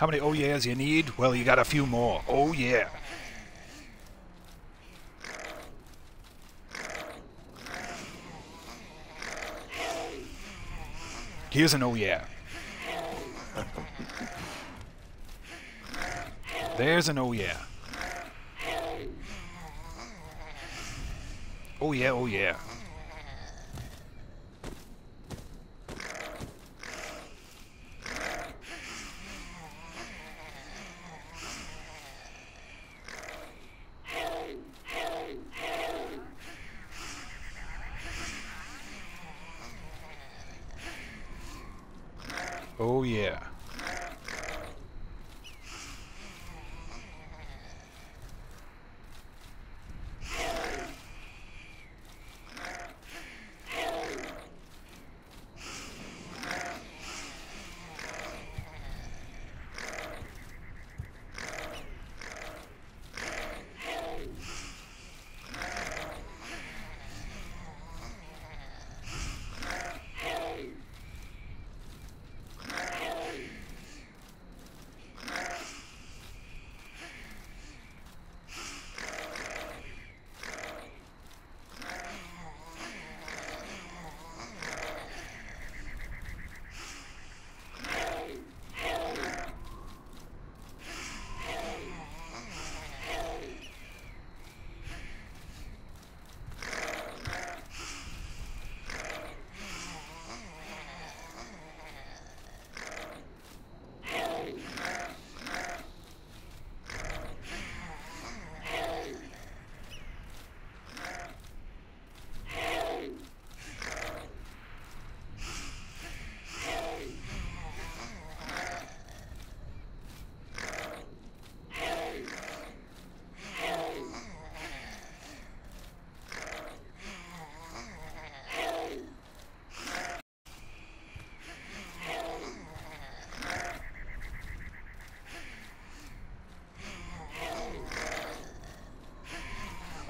How many oh yeahs you need? Well, you got a few more. Oh yeah. Here's an oh yeah. There's an oh yeah. Oh yeah, oh yeah. Oh yeah.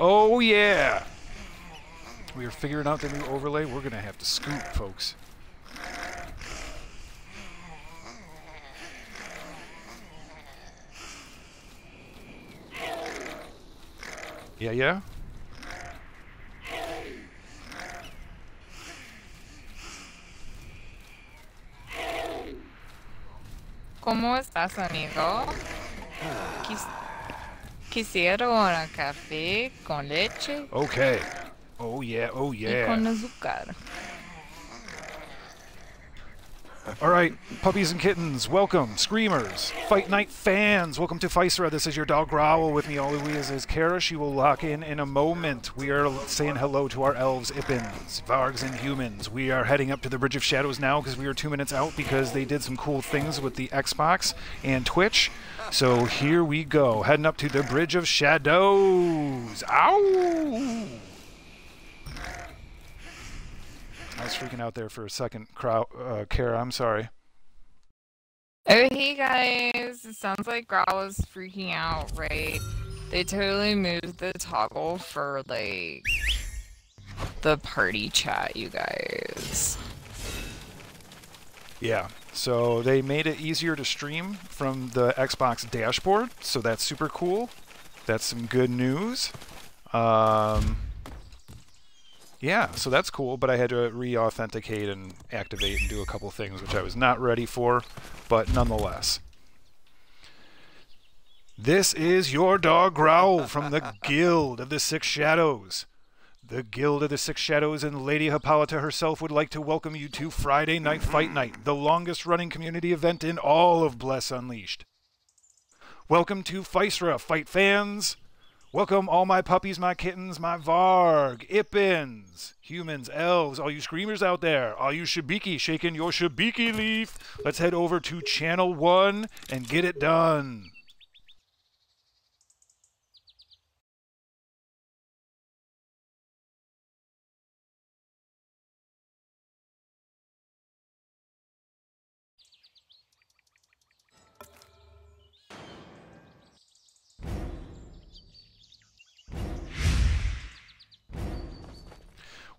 Oh yeah! We are figuring out the new overlay. We're gonna have to scoop, folks. Yeah, yeah? ¿Cómo estás, amigo? Quisiera un café con leche Okay. Oh yeah, oh y con yeah. azúcar. Alright, puppies and kittens, welcome. Screamers, Fight Night fans, welcome to Physera. This is your dog Growl. With me always is Kara. She will lock in a moment. We are saying hello to our elves, Ippins, Vargs, and humans. We are heading up to the Bridge of Shadows now because we are 2 minutes out because they did some cool things with the Xbox and Twitch. So here we go, heading up to the Bridge of Shadows. Ow! I was freaking out there for a second, Kara, I'm sorry. Oh, hey guys. It sounds like Growl is freaking out, right? They totally moved the toggle for, like, the party chat, you guys. Yeah, so they made it easier to stream from the Xbox dashboard, so that's super cool. That's some good news. Yeah, so that's cool, but I had to re-authenticate and activate and do a couple things, which I was not ready for, but nonetheless. This is your dog Growl from the Guild of the Six Shadows. The Guild of the Six Shadows and Lady Hippolyta herself would like to welcome you to Friday Night Fight Night, the longest running community event in all of Bless Unleashed. Welcome to Physera, fight fans! Welcome all my puppies, my kittens, my Varg, Ippins, humans, elves, all you screamers out there, all you Shabiki shaking your Shabiki leaf. Let's head over to Channel 1 and get it done.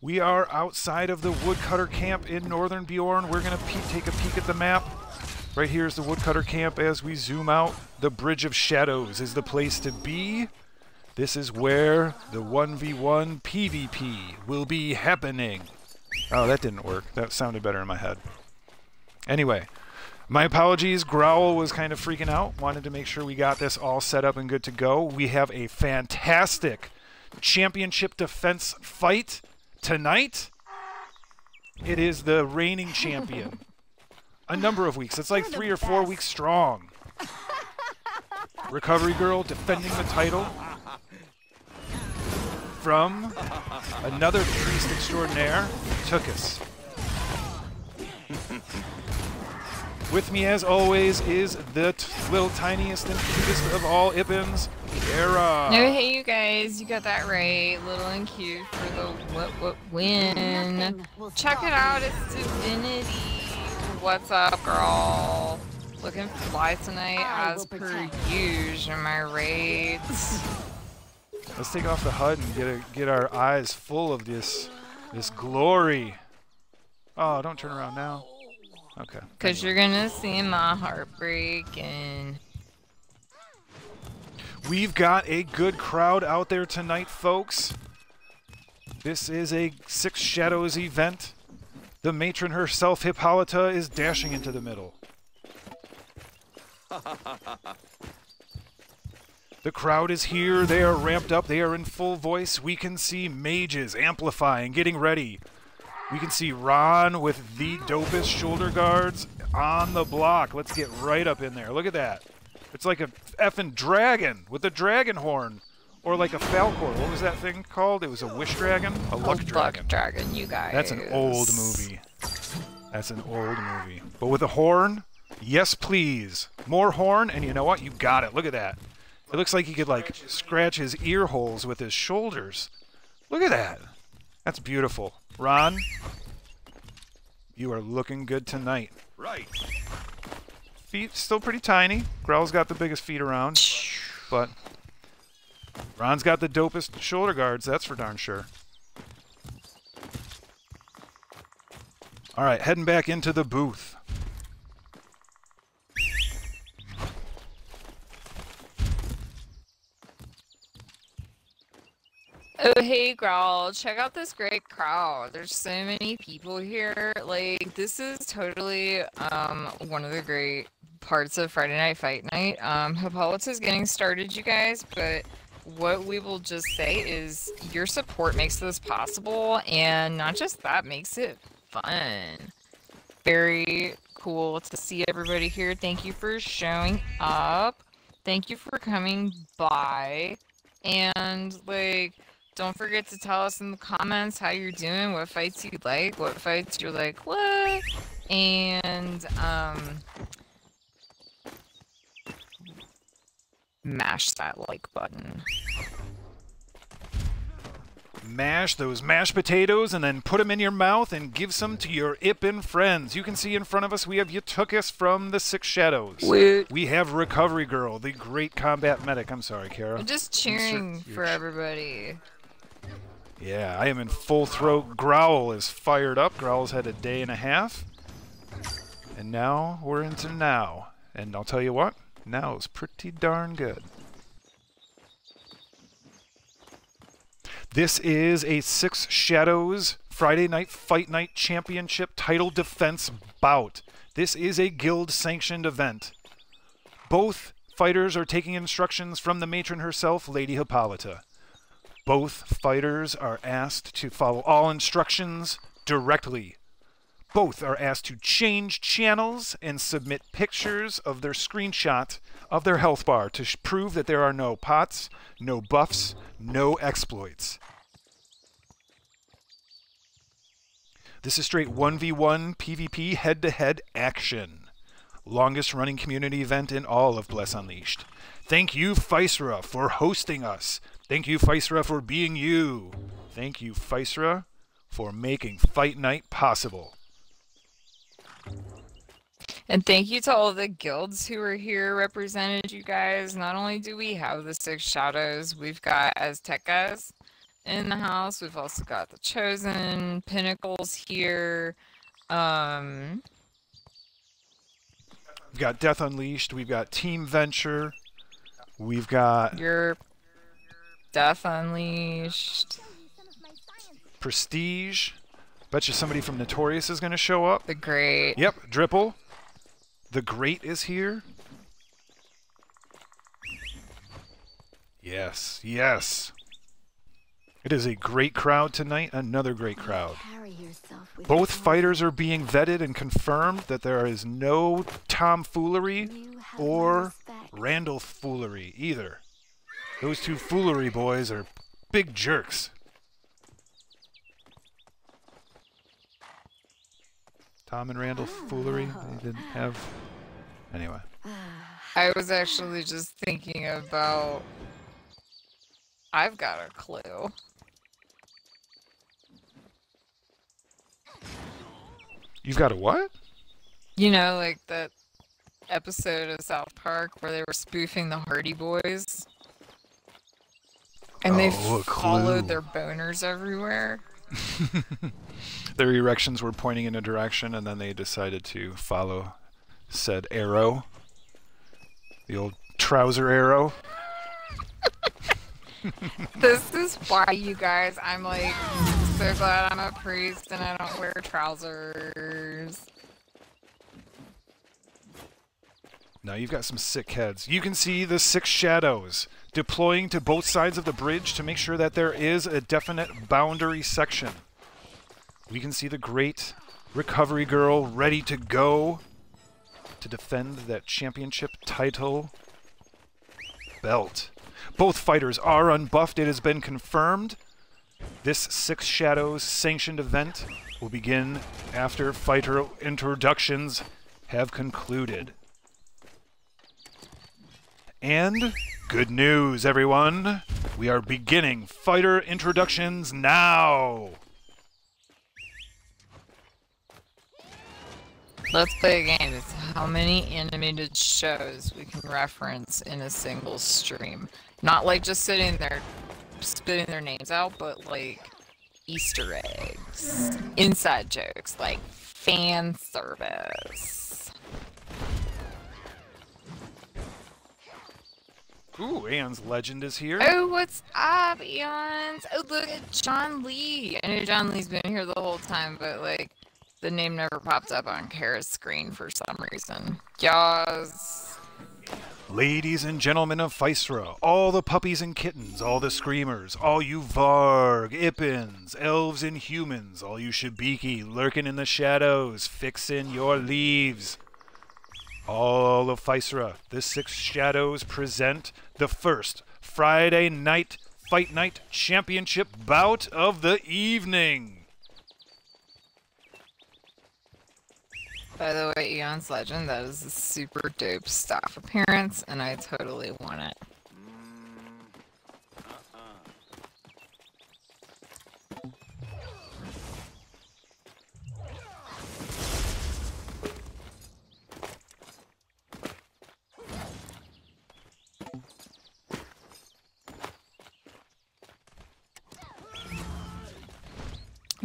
We are outside of the woodcutter camp in northern Bjorn. We're going to take a peek at the map. Right here is the woodcutter camp as we zoom out. The Bridge of Shadows is the place to be. This is where the 1v1 PvP will be happening. Oh, that didn't work. That sounded better in my head. Anyway, my apologies. Growl was kind of freaking out. Wanted to make sure we got this all set up and good to go. We have a fantastic championship defense fight tonight. It is the reigning champion. A number of weeks. It's like 3 or 4 weeks strong. Recovery Girl defending the title from another priest extraordinaire, Tukus. With me, as always, is the little tiniest and cutest of all Ippins, Kara. No, hey you guys, you got that right. Little and cute for the win. Check it out, it's Divinity. What's up, girl? Looking fly tonight as per usual, am I right? Let's take off the HUD and get our eyes full of this glory. Oh, don't turn around now. Okay. Because you're gonna see my heart break and... We've got a good crowd out there tonight, folks. This is a Six Shadows event. The matron herself, Hippolyta, is dashing into the middle. The crowd is here. They are ramped up. They are in full voice. We can see mages amplifying, getting ready. We can see Ron with the dopest shoulder guards on the block. Let's get right up in there. Look at that. It's like a effing dragon with a dragon horn. Or like a Falcor. What was that thing called? It was a wish dragon? A luck dragon. Luck dragon, you guys. That's an old movie. That's an old movie. But with a horn, yes please. More horn, and you know what? You got it. Look at that. It looks like he could like scratch his ear holes with his shoulders. Look at that. That's beautiful. Ron, you are looking good tonight. Right. Feet still pretty tiny. Growl's got the biggest feet around, but Ron's got the dopest shoulder guards, that's for darn sure. All right, heading back into the booth. Oh, hey, Growl. Check out this great crowd. There's so many people here. Like, this is totally one of the great parts of Friday Night Fight Night. Hippolyta's getting started, you guys, but what we will just say is your support makes this possible, and not just that, makes it fun. Very cool to see everybody here. Thank you for showing up. Thank you for coming by. And, like... don't forget to tell us in the comments how you're doing, what fights you like, what fights you're like, what? And, mash that like button. Mash those mashed potatoes and then put them in your mouth and give some to your Ippin friends. You can see in front of us we have Yutukis from the Six Shadows. Woot. We have Recovery Girl, the great combat medic. I'm sorry, Kara. I'm just cheering for everybody. Yeah, I am in full throat. Growl is fired up. Growl's had a day and a half. And now we're into now. And I'll tell you what, now is pretty darn good. This is a Six Shadows Friday Night Fight Night Championship title defense bout. This is a guild-sanctioned event. Both fighters are taking instructions from the matron herself, Lady Hippolyta. Both fighters are asked to follow all instructions directly. Both are asked to change channels and submit pictures of their screenshot of their health bar to prove that there are no pots, no buffs, no exploits. This is straight 1v1 PvP head-to-head action. Longest running community event in all of Bless Unleashed. Thank you, Physera, for hosting us. Thank you, Physera, for being you. Thank you, Physera, for making Fight Night possible. And thank you to all the guilds who are here represented, you guys. Not only do we have the Six Shadows, we've got Aztecas in the house. We've also got the Chosen, Pinnacles here. We've got Death Unleashed. We've got Team Venture. We've got Your Death Unleashed. Prestige. Bet you somebody from Notorious is going to show up. The Great. Yep, Dripple. The Great is here. Yes, yes. It is a great crowd tonight. Another great crowd. Both fighters are being vetted and confirmed that there is no tomfoolery or Randall foolery either. Those two foolery boys are big jerks. Tom and Randall foolery, they didn't have... Anyway. I was actually just thinking about... I've got a clue. You've got a what? You know, like that episode of South Park where they were spoofing the Hardy Boys? And they followed their boners everywhere? Their erections were pointing in a direction, and then they decided to follow said arrow. The old trouser arrow. This is why, you guys, I'm like so glad I'm a priest and I don't wear trousers. Now you've got some sick heads. You can see the 6 shadows deploying to both sides of the bridge to make sure that there is a definite boundary section. We can see the great recovery girl ready to go to defend that championship title belt. Both fighters are unbuffed. It has been confirmed. This 6 Shadows sanctioned event will begin after fighter introductions have concluded. And good news, everyone. We are beginning fighter introductions now. Let's play a game. It's how many animated shows we can reference in a single stream. Not like just sitting there spitting their names out, but like Easter eggs, inside jokes, like fan service. Ooh, Aeon's Legend is here. Oh, what's up, Eons? Oh, look at John Lee. I know John Lee's been here the whole time, but like the name never popped up on Kara's screen for some reason. Yas. Ladies and gentlemen of Physera, all the puppies and kittens, all the screamers, all you Varg, Ippins, elves and humans, all you Shibiki lurking in the shadows, fixing your leaves. All of Physera, the 6 Shadows present the first Friday night Fight Night Championship bout of the evening. By the way, Eon's Legend, that is a super dope staff appearance, and I totally want it.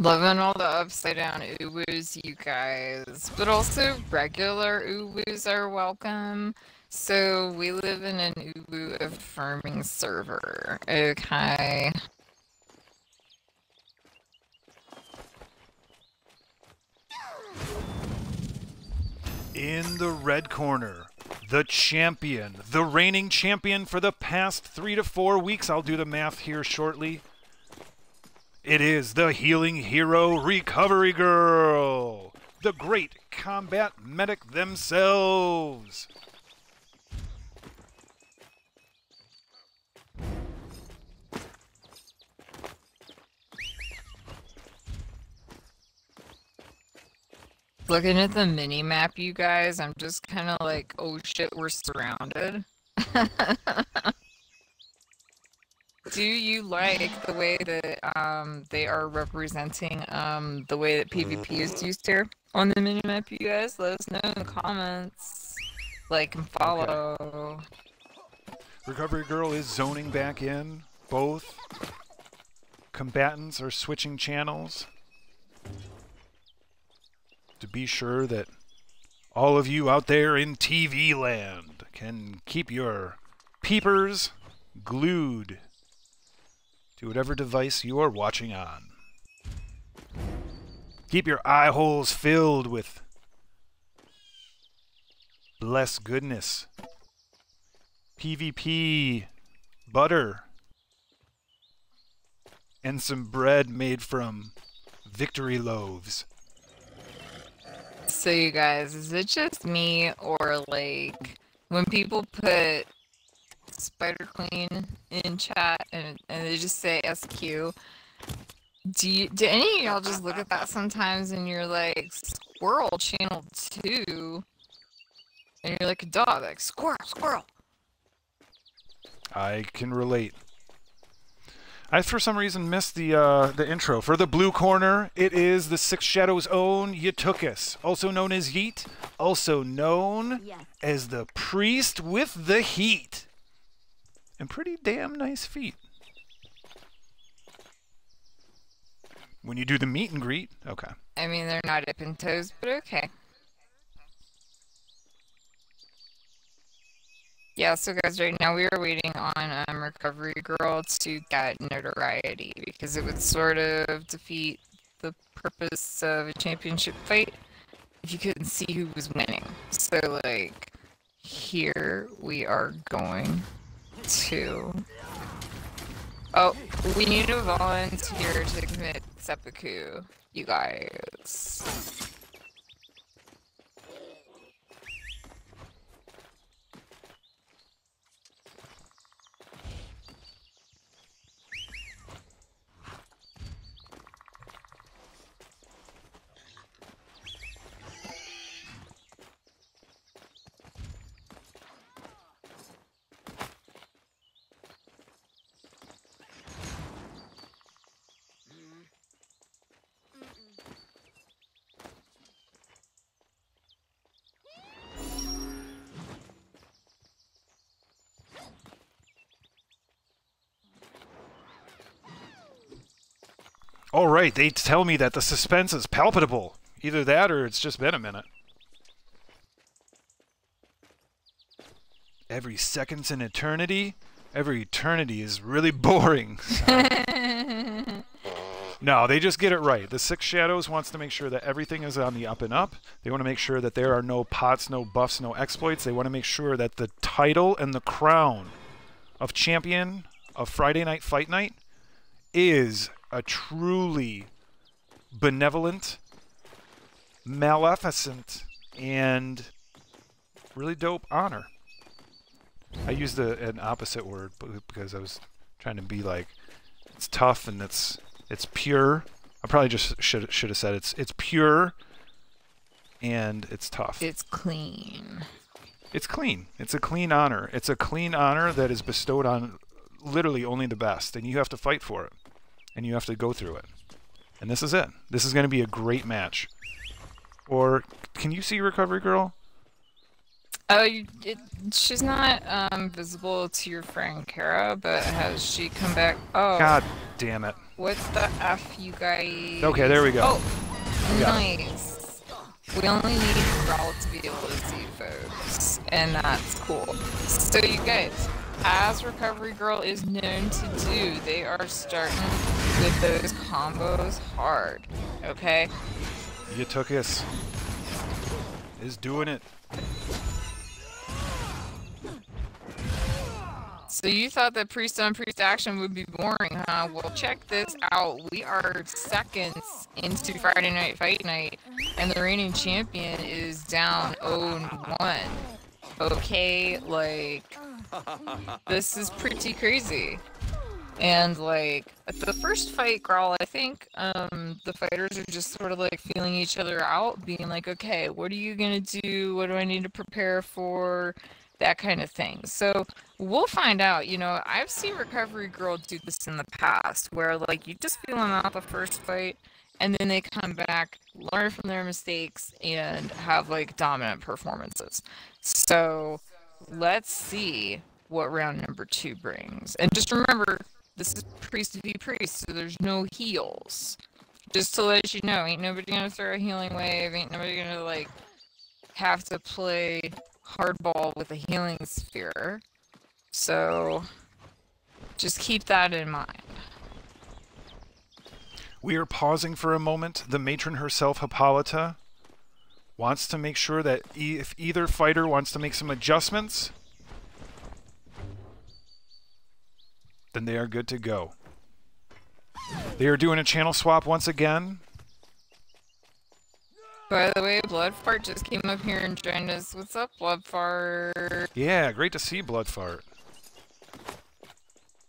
Loving all the upside down uwus, you guys. But also regular uwus are welcome. So we live in an uwu affirming server. Okay. In the red corner, the champion, the reigning champion for the past 3 to 4 weeks. I'll do the math here shortly. It is the healing hero Recovery Girl, the great combat medic themselves. Looking at the mini-map, you guys, I'm just kind of like, oh shit, we're surrounded. Do you like the way that they are representing the way that PvP is used here on the minimap, you guys? Let us know in the comments. Like and follow. Okay. Recovery Girl is zoning back in. Both combatants are switching channels to be sure that all of you out there in TV land can keep your peepers glued to whatever device you are watching on. Keep your eye holes filled with blessed goodness. PvP butter and some bread made from victory loaves. So you guys, is it just me, or like when people put Spider Queen in chat and they just say SQ, do any of y'all just look at that sometimes and you're like, squirrel channel 2, and you're like a dog, like squirrel, squirrel. I can relate. I, for some reason, missed the intro. For the blue corner, it is the Six Shadows' own Yetukus, also known as Yeet, also known as the Priest with the Heat. And pretty damn nice feet. When you do the meet and greet, okay. I mean, they're not dip and toes, but okay. Yeah, so guys, right now we are waiting on Recovery Girl to get notoriety, because it would sort of defeat the purpose of a championship fight if you couldn't see who was winning. So, like, here we are going to... Oh, we need a volunteer to commit seppuku, you guys. All right, they tell me that the suspense is palpable. Either that or it's just been a minute. Every second's an eternity. Every eternity is really boring. No, they just get it right. The Six Shadows wants to make sure that everything is on the up and up. They want to make sure that there are no pots, no buffs, no exploits. They want to make sure that the title and the crown of champion of Friday Night Fight Night is a truly benevolent, maleficent, and really dope honor. I used an opposite word because I was trying to be like, it's tough and it's pure. I probably just should have said it's pure and it's tough. It's clean. It's clean. It's a clean honor. It's a clean honor that is bestowed on literally only the best, and you have to fight for it. And you have to go through it. And this is it. This is going to be a great match. Or, can you see Recovery Girl? Oh, she's not visible to your friend Kara, but has she come back? Oh. God damn it. What the F, you guys? Okay, there we go. Oh, nice. We only need Growl to be able to see folks, and that's cool. So you guys, as Recovery Girl is known to do, they are starting with those combos hard, okay? Yetukus is doing it. So you thought that priest on priest action would be boring, huh? Well, check this out. We are seconds into Friday Night Fight Night, and the reigning champion is down 0-1. Okay, like, this is pretty crazy. And, like, at the first fight, Growl, I think, the fighters are just sort of, like, feeling each other out, being like, okay, what are you gonna do? What do I need to prepare for? That kind of thing. So, we'll find out. You know, I've seen Recovery Girl do this in the past, where, like, you just feel them out the first fight, and then they come back, learn from their mistakes, and have, like, dominant performances. So, let's see what round number 2 brings. And just remember, this is priest v priest, so there's no heals. Just to let you know, ain't nobody gonna throw a healing wave, ain't nobody gonna, like, have to play hardball with a healing sphere. So just keep that in mind. We are pausing for a moment. The matron herself, Hippolyta, wants to make sure that if either fighter wants to make some adjustments, then they are good to go. They are doing a channel swap once again. By the way, Bloodfart just came up here and joined us. What's up, Bloodfart? Yeah, great to see Bloodfart.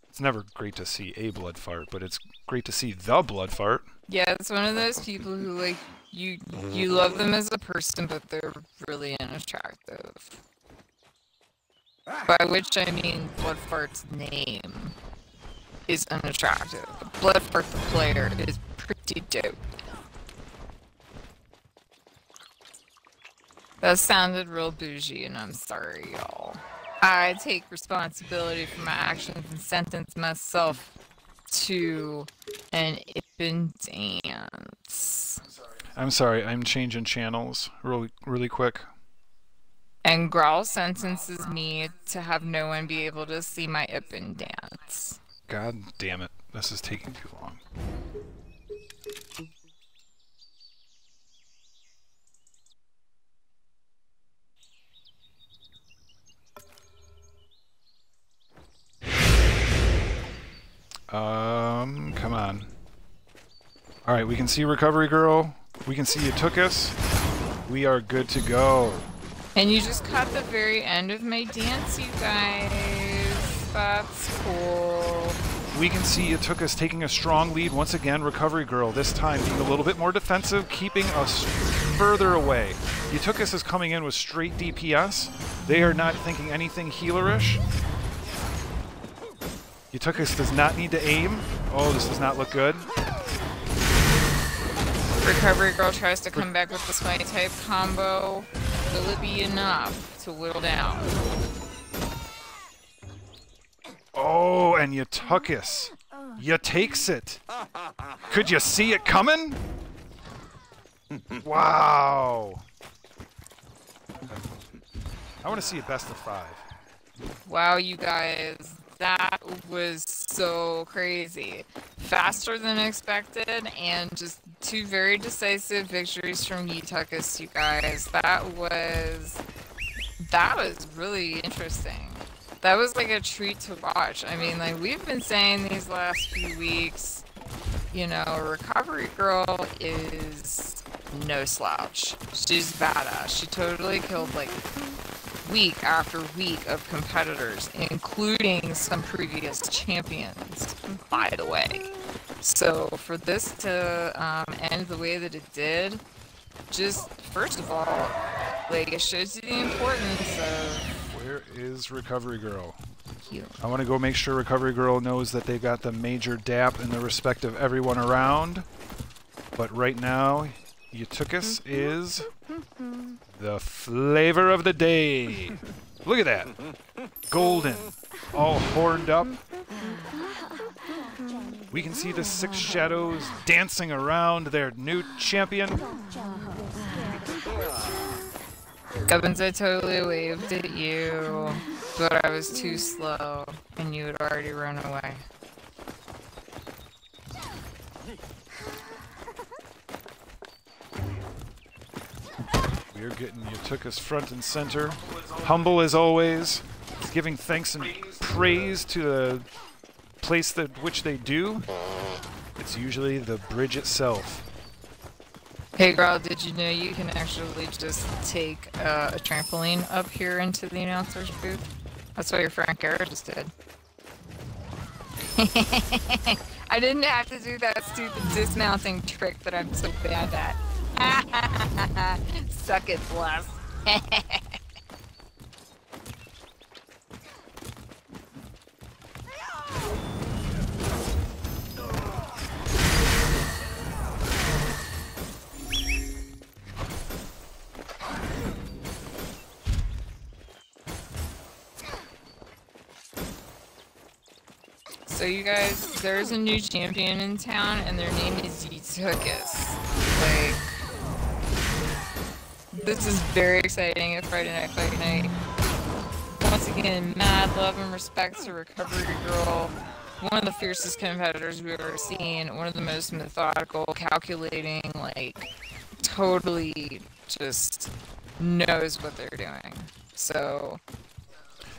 It's never great to see a Bloodfart, but it's great to see the Bloodfart. Yeah, it's one of those people who, like, you love them as a person, but they're really unattractive. By which I mean Bloodfart's name is unattractive. Bloodfart the player is pretty dope. That sounded real bougie, and I'm sorry, y'all. I take responsibility for my actions and sentence myself to an Ippen dance. I'm sorry, I'm changing channels really quick. And Growl sentences me to have no one be able to see my Ippen dance. God damn it, this is taking too long. Come on. Alright, we can see Recovery Girl. We can see you took us. We are good to go. And you just caught the very end of my dance, you guys. That's cool. We can see you took us taking a strong lead once again. Recovery Girl, this time being a little bit more defensive, keeping us further away. You took us is coming in with straight DPS. They are not thinking anything healerish. Utukus does not need to aim. Oh, this does not look good. Recovery Girl tries to come back with the Smite type combo. Will it be enough to whittle down? Oh, and Utukus. You takes it. Could you see it coming? Wow. I want to see a best of 5. Wow, you guys. That was so crazy. Faster than expected, and just 2 very decisive victories from Utukus, you guys. That was really interesting. That was like a treat to watch. I mean, like, we've been saying these last few weeks, you know, Recovery Girl is no slouch. She's badass. She totally killed, like, week after week of competitors, including some previous champions, by the way. So for this to end the way that it did, just first of all, like, it shows you the importance of... Where is Recovery Girl? Heal. I want to go make sure Recovery Girl knows that they got the major dap in the respect of everyone around. But right now, Utukus is the flavor of the day. Look at that. Golden. All horned up. We can see the 6 shadows dancing around their new champion. Gubbins, I totally waved at you, but I was too slow, and you had already run away. We're getting Utukus front and center. Humble as always. Giving thanks and praise to the place that which they do. It's usually the bridge itself. Hey girl, did you know you can actually just take a trampoline up here into the announcer's booth? That's what your friend Kara just did. I didn't have to do that stupid dismounting trick that I'm so bad at. Suck it, Bless. So you guys, there's a new champion in town, and their name is Utukus. Like, this is very exciting at Friday Night Fight Night. Once again, mad love and respect to Recovery Girl. One of the fiercest competitors we've ever seen. One of the most methodical, calculating, like, totally just knows what they're doing. So...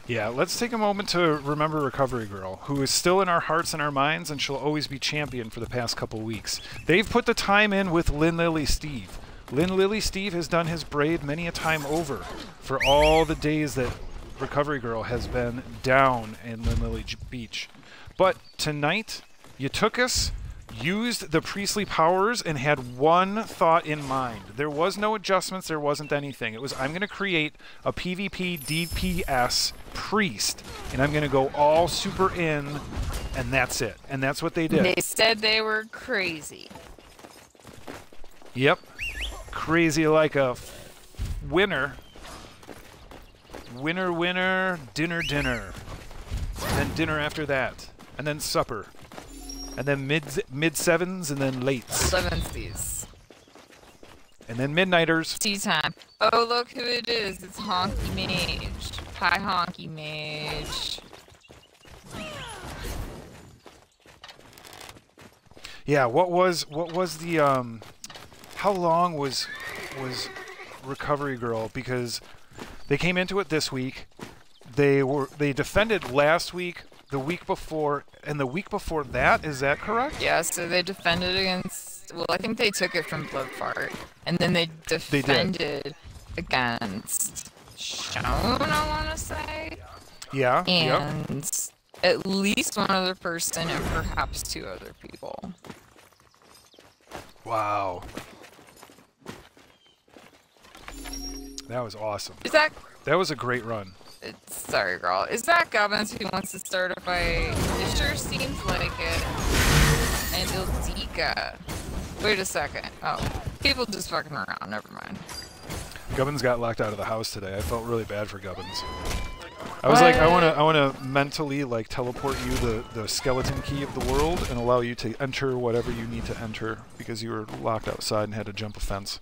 yeah, let's take a moment to remember Recovery Girl, who is still in our hearts and our minds, and she'll always be champion for the past couple weeks. They've put the time in with Lynn Lily Steve. Lynn Lily Steve has done his braid many a time over for all the days that Recovery Girl has been down in Lynn Lily Beach. But tonight, you took us, used the priestly powers, and had one thought in mind. There was no adjustments, there wasn't anything. It was, I'm going to create a PvP DPS priest, and I'm going to go all super in, and that's it. And that's what they did. They said they were crazy. Yep. Crazy like a winner. Winner, winner, dinner, dinner. And then dinner after that. And then supper. And then mid sevens, and then lates. 11s. And then midnighters. Tea time. Oh, look who it is. It's Honky Mage. Hi, Honky Mage. Yeah, what was the how long was Recovery Girl? Because they came into it this week. They defended last week, the week before, and the week before that. Is that correct? Yeah, so they defended against... well, I think they took it from Bloodfart. And then they defended against Shone, I want to say. Yeah, and at least one other person and perhaps 2 other people. Wow. That was awesome. That was a great run. Sorry, girl. Is that Gubbins who wants to start a fight? It sure seems like it. And Ildika. Wait a second. Oh, people just fucking around. Never mind. Gubbins got locked out of the house today. I felt really bad for Gubbins. I was like, I wanna mentally like teleport you the skeleton key of the world and allow you to enter whatever you need to enter because you were locked outside and had to jump a fence.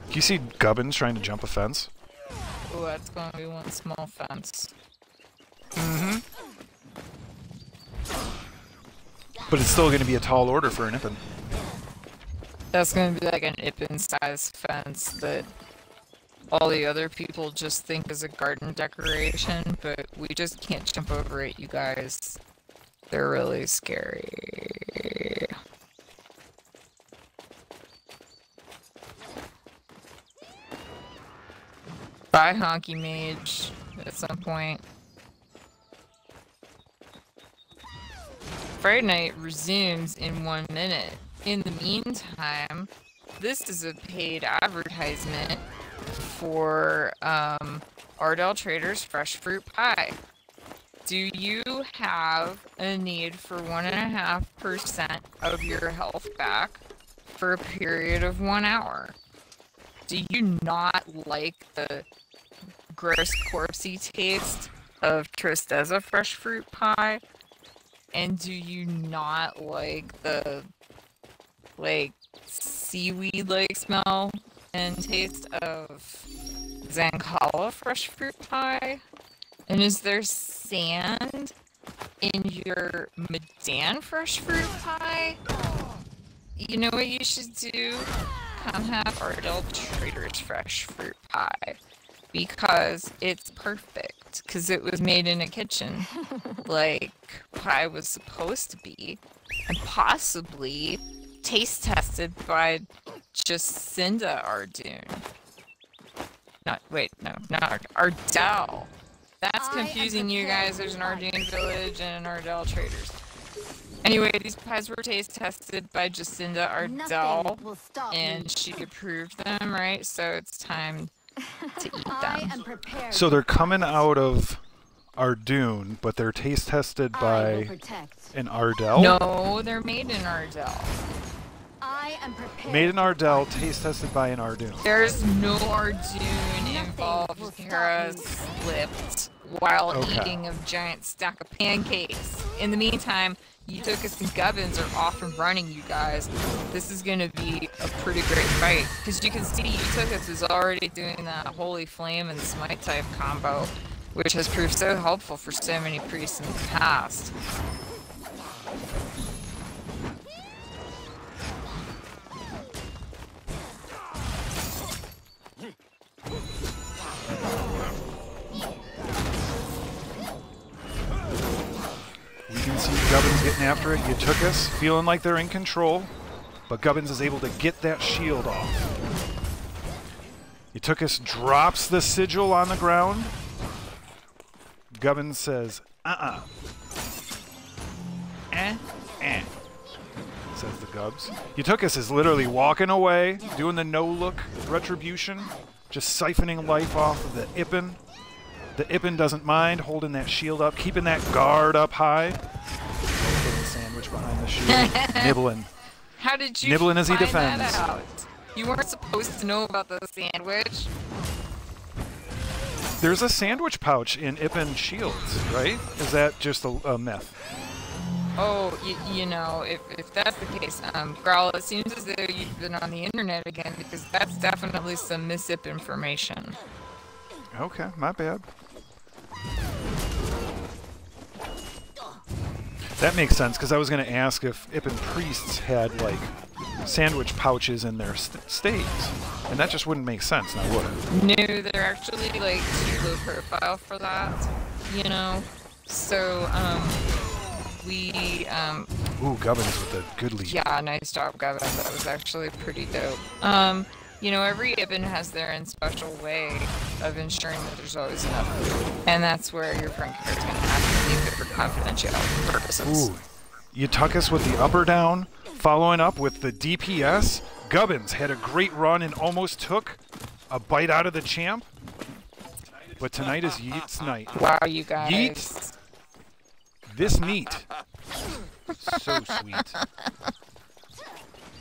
Do you see Gubbins trying to jump a fence? Oh, that's going to be one small fence. Mm-hmm. But it's still going to be a tall order for an Ippin. That's going to be like an Ippin-sized fence that all the other people just think is a garden decoration, but we just can't jump over it, you guys. They're really scary. Bye, Honky Mage, at some point. Friday night resumes in 1 minute. In the meantime, this is a paid advertisement for Ardell Traders Fresh Fruit Pie. Do you have a need for 1.5% of your health back for a period of 1 hour? Do you not like the gross corpsey taste of Tristeza fresh fruit pie? And do you not like the seaweed-like smell and taste of Zancala fresh fruit pie? And is there sand in your Medan fresh fruit pie? You know what you should do? Come have Ardell Traders fresh fruit pie. Because it's perfect. Because it was made in a kitchen. Like pie was supposed to be. And possibly taste tested by Jacinda Ardoon. Not Ardell. That's confusing you guys. There's an Ardoon village and an Ardell Traders. Anyway, these pies were taste tested by Jacinda Ardell, and she approved them, right? So it's time to eat them. So they're coming out of Ardoon, but they're taste tested by an Ardell? No, they're made in Ardell. I am prepared. Made in Ardell, taste tested by an Ardoon. There's no Ardoon involved. Kara slipped while eating a giant stack of pancakes. In the meantime, Eutychus and Gubbins are off and running, you guys. This is gonna be a pretty great fight. Because you can see Eutychus is already doing that Holy Flame and Smite type combo, which has proved so helpful for so many priests in the past. We can see Gubbins getting after it. Eutychus feeling like they're in control, but Gubbins is able to get that shield off. Eutychus drops the sigil on the ground. Gubbins says, says the Gubbs. Eutychus is literally walking away, doing the no-look retribution, just siphoning life off of the Ippen. The Ippen doesn't mind holding that shield up, keeping that guard up high. Putting the sandwich behind the shield, nibbling. How did you nibbling as he find defends. that out? You weren't supposed to know about the sandwich. There's a sandwich pouch in Ippen shields, right? Is that just a myth? Oh, you know, if that's the case, Growl, it seems as though you've been on the internet again, because that's definitely some misip information. Okay, my bad. That makes sense, because I was going to ask if Ippen priests had, like, sandwich pouches in their staves. And that just wouldn't make sense, now would it? No, they're actually, like, too low profile for that, you know? So, Ooh, Gubbins with a good lead. Yeah, nice job, Gubbins. That was actually pretty dope. You know, every Ibn has their own special way of ensuring that there's always enough food. And that's where your front character is going to have to be good for confidentiality purposes. Ooh, Eutychus with the up or down, following up with the DPS. Gubbins had a great run and almost took a bite out of the champ. But tonight is Yeet's night. Wow, you guys. Yeet! This meat. So sweet.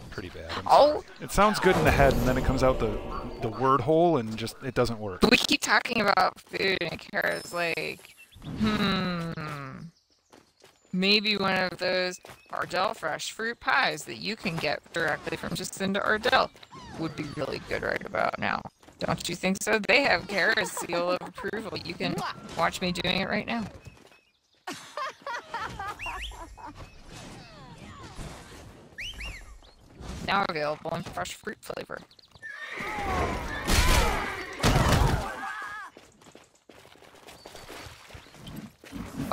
Pretty bad. I'm sorry. It sounds good in the head, and then it comes out the word hole, and just it doesn't work. We keep talking about food, and Kara's like, maybe one of those Ardell fresh fruit pies that you can get directly from Jacinda Ardell would be really good right about now. Don't you think so? They have Kara's seal of approval. You can watch me doing it right now. Now available in fresh fruit flavor.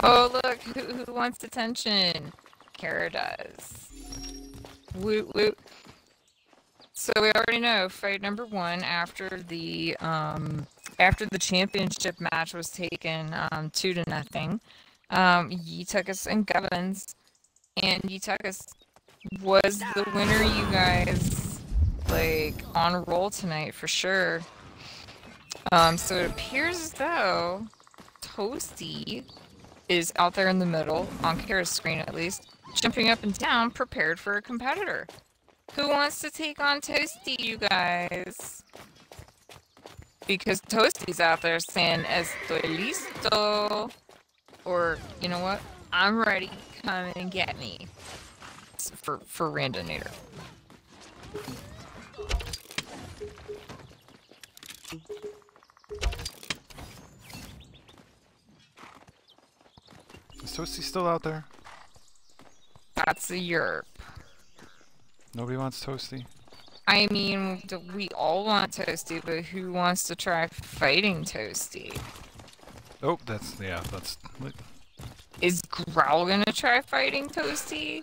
Oh look, who wants attention? Kara does. Woot woot. So we already know fight number one after the championship match was taken 2-0. Eutychus and Gubbins, and Eutychus was the winner, you guys. Like, on a roll tonight for sure. So it appears as though Toasty is out there in the middle, on Kara's screen at least, jumping up and down, prepared for a competitor. Who wants to take on Toasty, you guys? Because Toasty's out there saying, "Estoy listo." Or, you know what? I'm ready. Come and get me. For Randonator. Is Toasty still out there? That's a yerp. Nobody wants Toasty? I mean, we all want Toasty, but who wants to try fighting Toasty? Oh, that's... Is Growl gonna try fighting Toasty?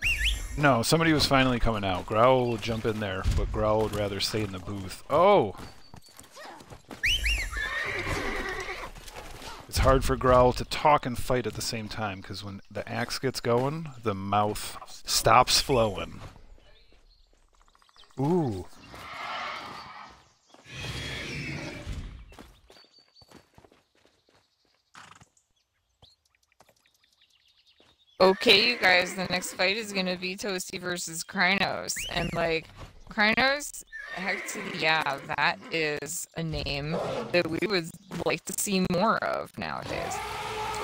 No, somebody was finally coming out. Growl will jump in there, but Growl would rather stay in the booth. Oh! It's hard for Growl to talk and fight at the same time, because when the axe gets going, the mouth stops flowing. Ooh. Okay, you guys, the next fight is gonna be Toasty versus Krynos, and like, Krynos, actually, yeah, that is a name that we would like to see more of nowadays.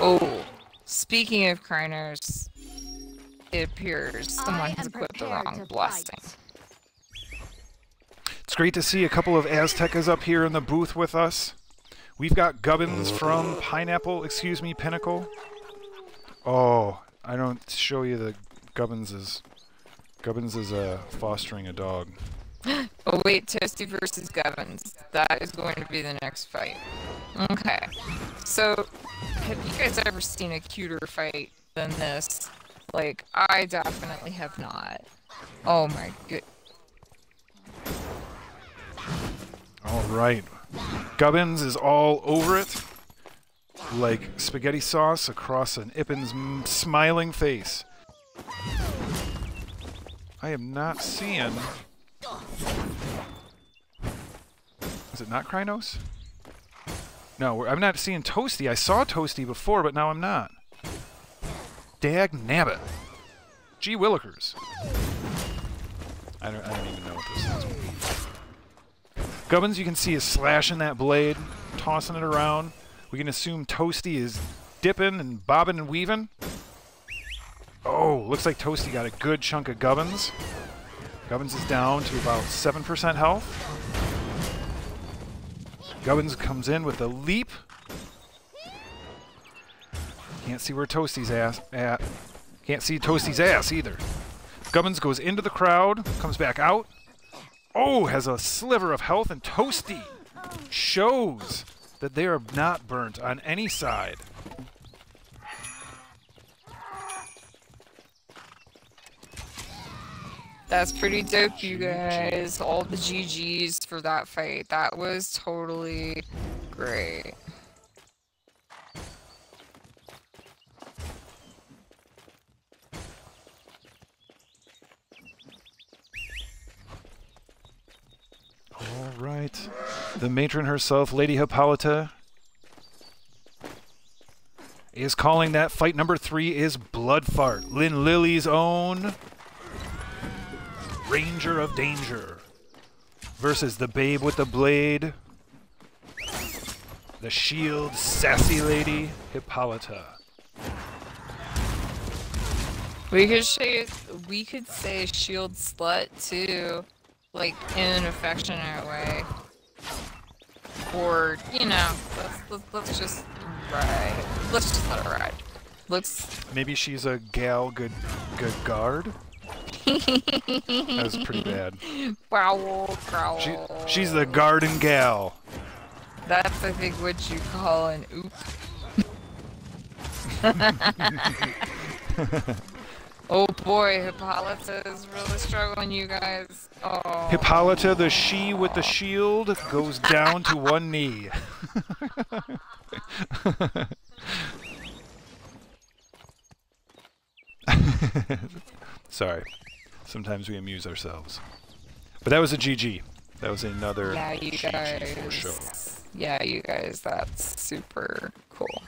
Oh, speaking of Krynos, it appears someone has equipped the wrong blessing. It's great to see a couple of Aztecas up here in the booth with us. We've got Gubbins from Pinnacle. Oh, I don't show you the Gubbins is fostering a dog. Oh wait, Toasty versus Gubbins. That is going to be the next fight. Okay. So, have you guys ever seen a cuter fight than this? Like, I definitely have not. Oh my good. All right. Gubbins is all over it, like spaghetti sauce across an Ippin's smiling face. I am not seeing... Is it not Krynos? No, I'm not seeing Toasty. I saw Toasty before, but now I'm not. Dag nabbit. Gee willikers. I don't even know what this is. Gubbins, you can see, is slashing that blade, tossing it around. We can assume Toasty is dipping and bobbing and weaving. Oh, looks like Toasty got a good chunk of Gubbins. Gubbins is down to about 7% health. Gubbins comes in with a leap. Can't see where Toasty's ass at. Can't see Toasty's ass either. Gubbins goes into the crowd, comes back out. Oh, has a sliver of health, and Toasty shows that they are not burnt on any side. That's pretty dope, you guys. All the GGs for that fight. That was totally great. All right. The matron herself, Lady Hippolyta, is calling that fight number 3 is Blood Fart. Lynn Lily's own Ranger of Danger versus the Babe with the Blade, the Shield Sassy Lady Hippolyta. We could say shield slut too, like in an affectionate way. Or, you know, let's just ride. Let's just let her ride. Maybe she's a gal good guard? That was pretty bad. Growl, growl. She's the garden gal. That's, I think, what you call an oop. Oh boy, Hippolyta is really struggling, you guys. Oh. Hippolyta, the she with the shield, goes down to one knee. Sorry. Sometimes we amuse ourselves. But that was a GG. That was another GG for sure. Yeah, you guys, that's super cool.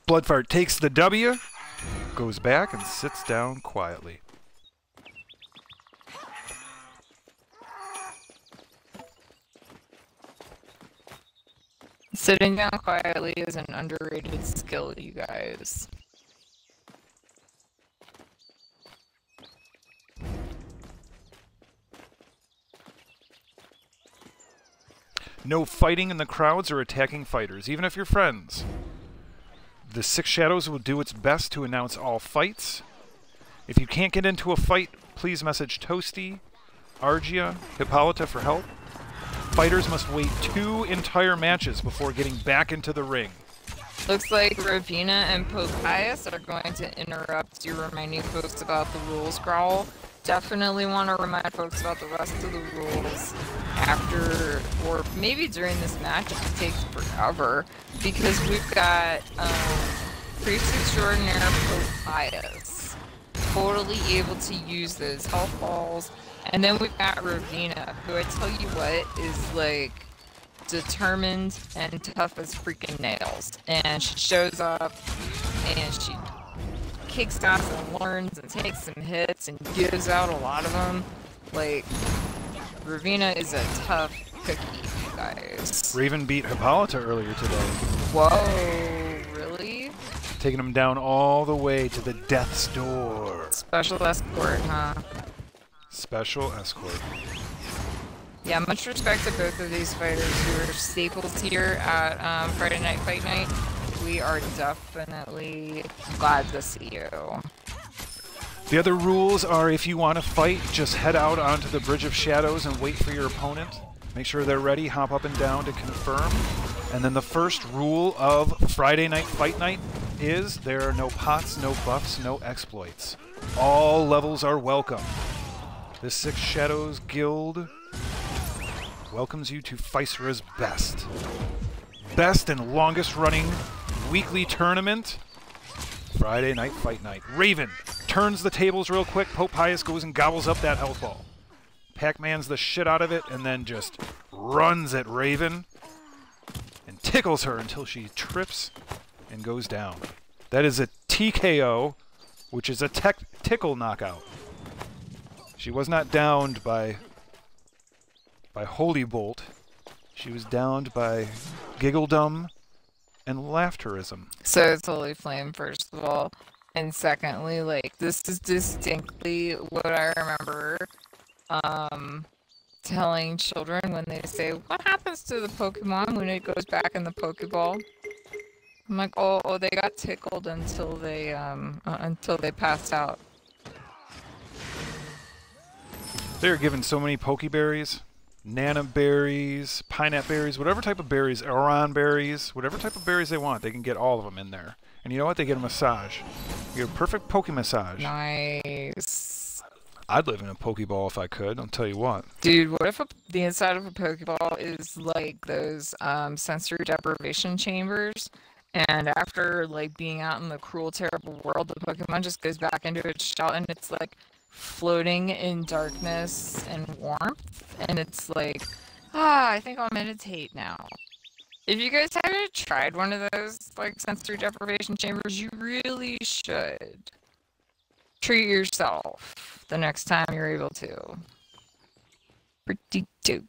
Bloodfart takes the W, goes back and sits down quietly. Sitting down quietly is an underrated skill, you guys. No fighting in the crowds or attacking fighters, even if you're friends. The Six Shadows will do its best to announce all fights. If you can't get into a fight, please message Toasty, Argia, Hippolyta for help. Fighters must wait 2 entire matches before getting back into the ring. Looks like Ravina and Pope Pius are going to interrupt your reminding folks about the rules, Growl. definitely want to remind folks about the rest of the rules after, or maybe during this match if it takes forever, because we've got Priest Extraordinaire Pope Pius, totally able to use those health balls, and then we've got Ravina, who I tell you what is like determined and tough as freaking nails, and she shows up and she kicks ass and learns and takes some hits and gives out a lot of them. Like, Ravina is a tough cookie, you guys. Raven beat Hippolyta earlier today. Whoa, really? Taking him down all the way to the death's door. Special escort, huh? Special escort. Yeah, much respect to both of these fighters who are staples here at Friday Night Fight Night. We are definitely glad to see you. The other rules are if you want to fight, just head out onto the Bridge of Shadows and wait for your opponent. Make sure they're ready, hop up and down to confirm. And then the first rule of Friday Night Fight Night is there are no pots, no buffs, no exploits. All levels are welcome. The Six Shadows Guild welcomes you to Physera's best and longest running weekly tournament, Friday Night Fight Night. Raven turns the tables real quick. Pope Pius goes and gobbles up that health ball. Pac-Man's the shit out of it and then just runs at Raven and tickles her until she trips and goes down. That is a TKO, which is a tickle knockout. She was not downed by Holy Bolt. She was downed by giggledom and laughterism. So it's Holy Flame, first of all. And secondly, like, this is distinctly what I remember telling children when they say, what happens to the Pokemon when it goes back in the Pokeball? I'm like, oh, they got tickled until they passed out. They're given so many Pokeberries. Nana berries, pineapple berries, whatever type of berries, Aron berries, whatever type of berries they want, they can get all of them in there. And you know what? They get a massage. You get a perfect Poke massage. Nice. I'd live in a Pokeball if I could, I'll tell you what. Dude, what if the inside of a Pokeball is like those sensory deprivation chambers, and after like being out in the cruel, terrible world, the Pokemon just goes back into its shell and it's like floating in darkness and warmth, and it's like, I think I'll meditate now. If you guys haven't tried one of those like sensory deprivation chambers, you really should. Treat yourself the next time you're able to. Pretty dope.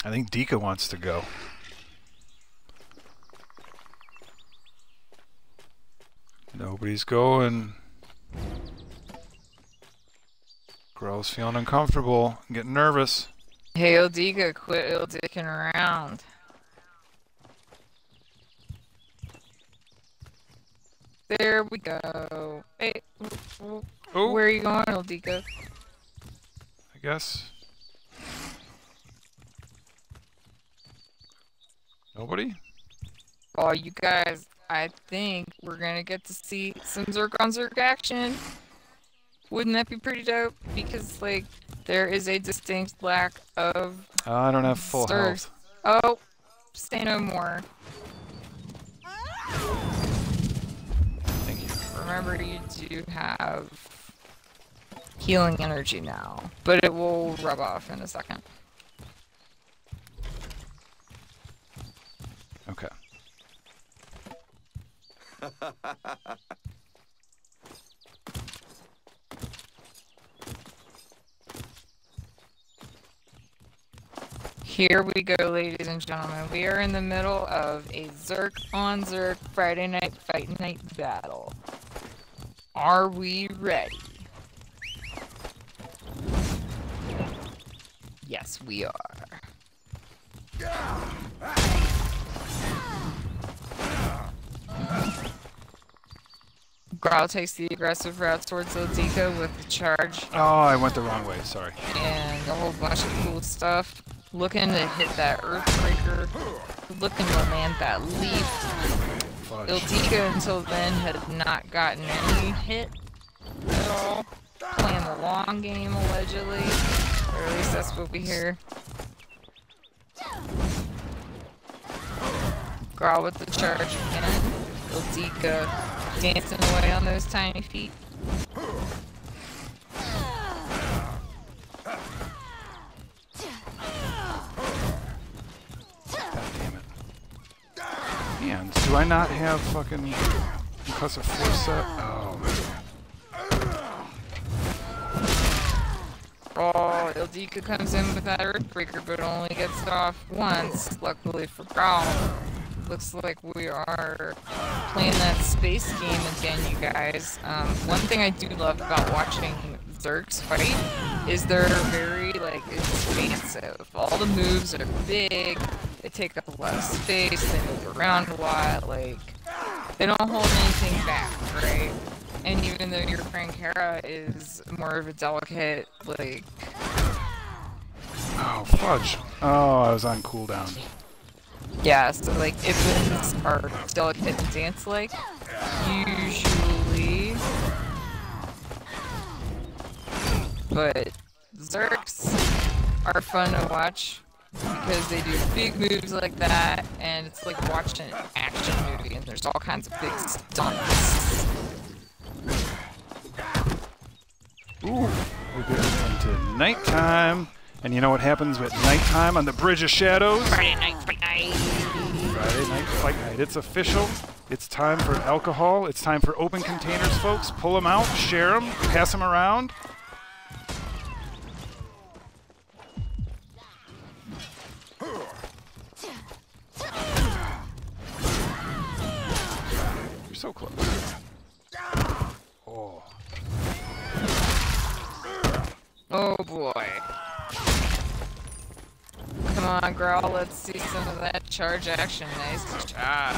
I think Dika wants to go. Nobody's going. Growl's feeling uncomfortable, getting nervous. Hey, Odiga, quit ill-dicking around. There we go. Hey, Oh, where are you going, Odiga? I guess. Nobody? Oh, you guys, I think we're gonna get to see some Zerg on Zerg action. Wouldn't that be pretty dope? Because, like, there is a distinct lack of I don't have full Zergs. health. Oh, say no more. Thank you. Remember, you do have healing energy now, but it will rub off in a second. Okay. Here we go, ladies and gentlemen. We are in the middle of a Zerg on Zerg Friday Night Fight Night battle. Are we ready? Yes, we are. Growl takes the aggressive route towards Odica with the charge Oh, I went the wrong way, sorry. and a whole bunch of cool stuff. Looking to hit that Earthbreaker. Looking to land that leaf. Fudge. Ildika until then had not gotten any hit at all. Playing the long game allegedly. Or at least that's what we hear. Growl with the charge again. Ildika dancing away on those tiny feet. And do I not have fucking concussive force set? Oh my god. Oh, Ildika comes in with that Earthbreaker, but only gets it off once. Luckily for Growl. Looks like we are playing that space game again, you guys. One thing I do love about watching Zerks fight is they're very, like, expansive. All the moves are big, they take up a lot of space, they move around a lot, like, they don't hold anything back, right? And even though your friend Kara is more of a delicate, like... Oh, fudge. Oh, I was on cooldown. Yeah, so like, Ibans are delicate and dance-like, usually. But Zerks are fun to watch because they do big moves like that, and it's like watching an action movie, and there's all kinds of big stunts. Ooh, we're getting into nighttime. And you know what happens at nighttime on the Bridge of Shadows? Friday night, fight night. Friday night, fight night. It's official. It's time for alcohol. It's time for open containers, folks. Pull them out, share them, pass them around. You're so close. Oh. Oh boy. Come on, Growl, let's see some of that charge action. Nice job.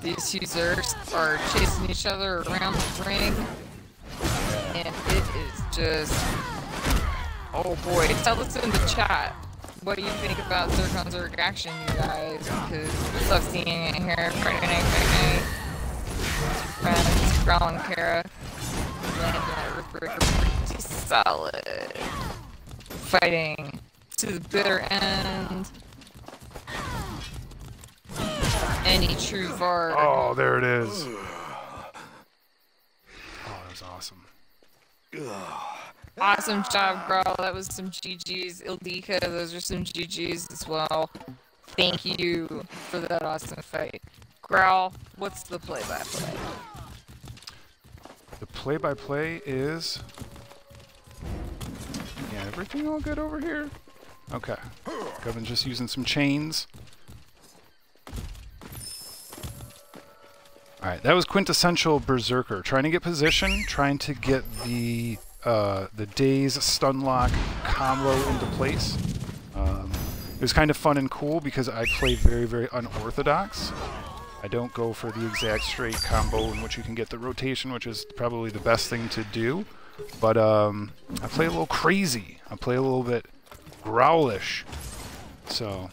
These two Zerks are chasing each other around the ring. And it is just... Oh boy, tell us in the chat what you think about Zerk on Zerk action, you guys. Because we love seeing it here. Friday night, friends, Growl and Kara. Landing that Earthbreaker pretty solid. Fighting to the bitter end. Any true Vard. Oh, there it is. Oh, that was awesome. Awesome job, Growl. That was some GG's. Ildika, those are some GG's as well. Thank you for that awesome fight. Growl, what's the play-by-play? The play-by-play is... Yeah, everything all good over here? Okay. Govin's just using some chains. Alright, that was quintessential Berserker. Trying to get position, trying to get the Daze stun lock combo into place. It was kind of fun and cool because I play very, very unorthodox. I don't go for the exact straight combo in which you can get the rotation, which is probably the best thing to do. But I play a little crazy. I play a little bit growlish. So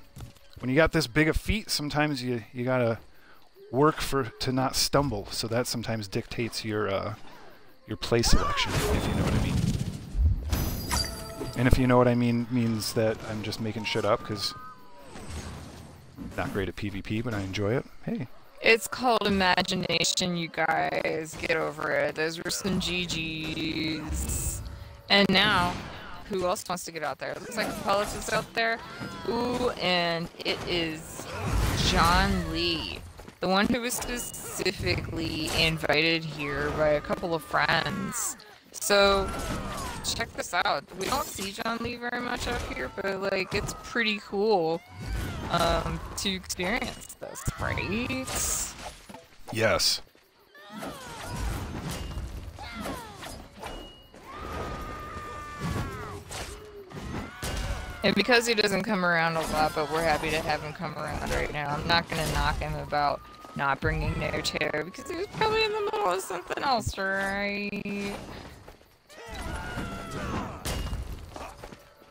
when you got this big of feet, sometimes you gotta work to not stumble. So that sometimes dictates your play selection, if you know what I mean. And if you know what I mean, means that I'm just making shit up because I'm not great at PvP, but I enjoy it. Hey. It's called imagination, you guys. Get over it. Those were some GG's. And now, who else wants to get out there? It looks like Apollos is out there. Ooh, and it is John Lee. The one who was specifically invited here by a couple of friends. So, check this out. We don't see John Lee very much out here, but, like, it's pretty cool to experience this, right? Yes. And because he doesn't come around a lot, but we're happy to have him come around right now, I'm not going to knock him about not bringing no chair, because he was probably in the middle of something else, right?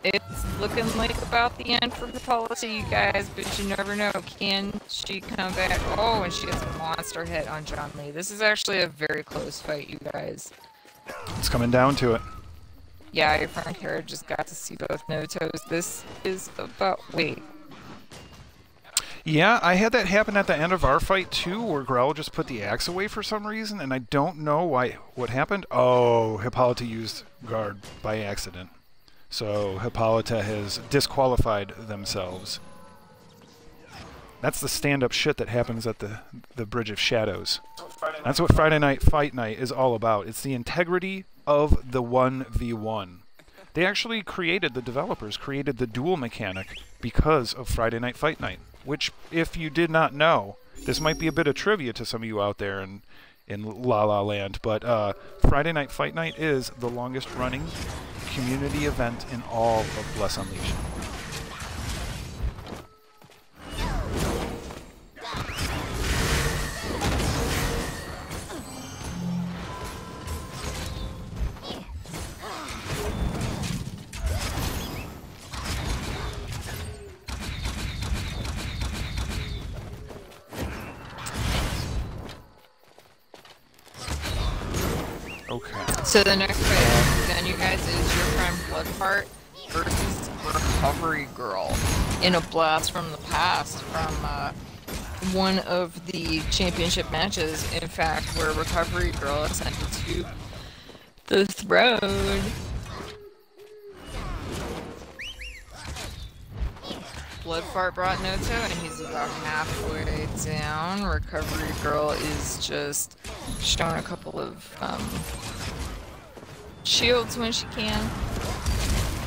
It's looking like about the end for Hippolyta, you guys, but you never know. Can she come back? Oh, and she has a monster hit on John Lee. This is actually a very close fight, you guys. It's coming down to it. Yeah, your friend Kara just got to see both Notos. This is about... Wait. Yeah, I had that happen at the end of our fight too, where Growl just put the axe away for some reason, and I don't know what happened. Oh, Hippolyta used guard by accident. So Hippolyta has disqualified themselves. That's the stand-up shit that happens at the Bridge of Shadows. That's what Friday Night Fight Night is all about. It's the integrity of the 1v1. They actually the developers created the duel mechanic because of Friday Night Fight Night, which, if you did not know, this might be a bit of trivia to some of you out there in La La Land, but Friday Night Fight Night is the longest running community event in all of Bless Unleashed. Okay. So the next fight then, you guys, is your friend Bloodfart versus Recovery Girl in a blast from the past from one of the championship matches, in fact, where Recovery Girl ascended to the throne. Bloodfart brought Noto, and he's about halfway down. Recovery Girl is just showing a couple of shields when she can.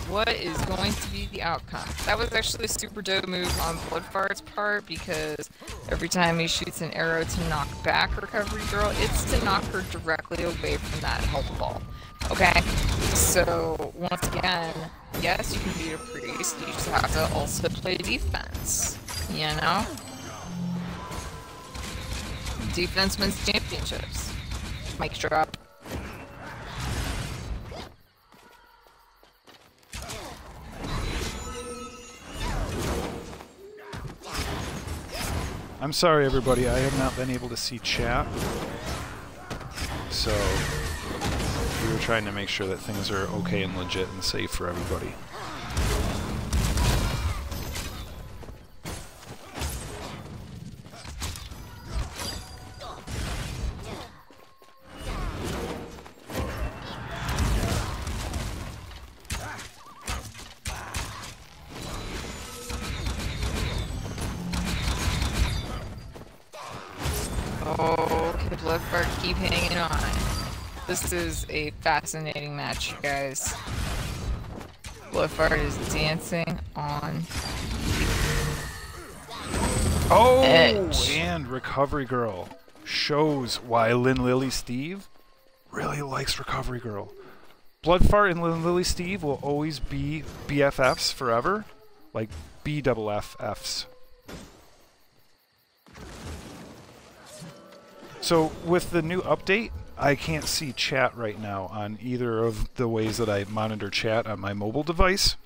What is going to be the outcome? That was actually a super dope move on Bloodfart's part, because every time he shoots an arrow to knock back Recovery Girl, it's to knock her directly away from that health ball. Okay? So, once again, yes, you can beat a priest, you just have to also play defense. You know? Defense wins championships. Mic drop. I'm sorry, everybody. I have not been able to see chat. So, we were trying to make sure that things are okay and legit and safe for everybody. Okay, Bloodfart, keep hanging on. This is a fascinating match, you guys. Bloodfart is dancing on Oh, edge. And Recovery Girl shows why Lynn Lily Steve really likes Recovery Girl. Bloodfart and Lynn Lily Steve will always be BFFs forever, like BFFs. So with the new update, I can't see chat right now on either of the ways that I monitor chat on my mobile device.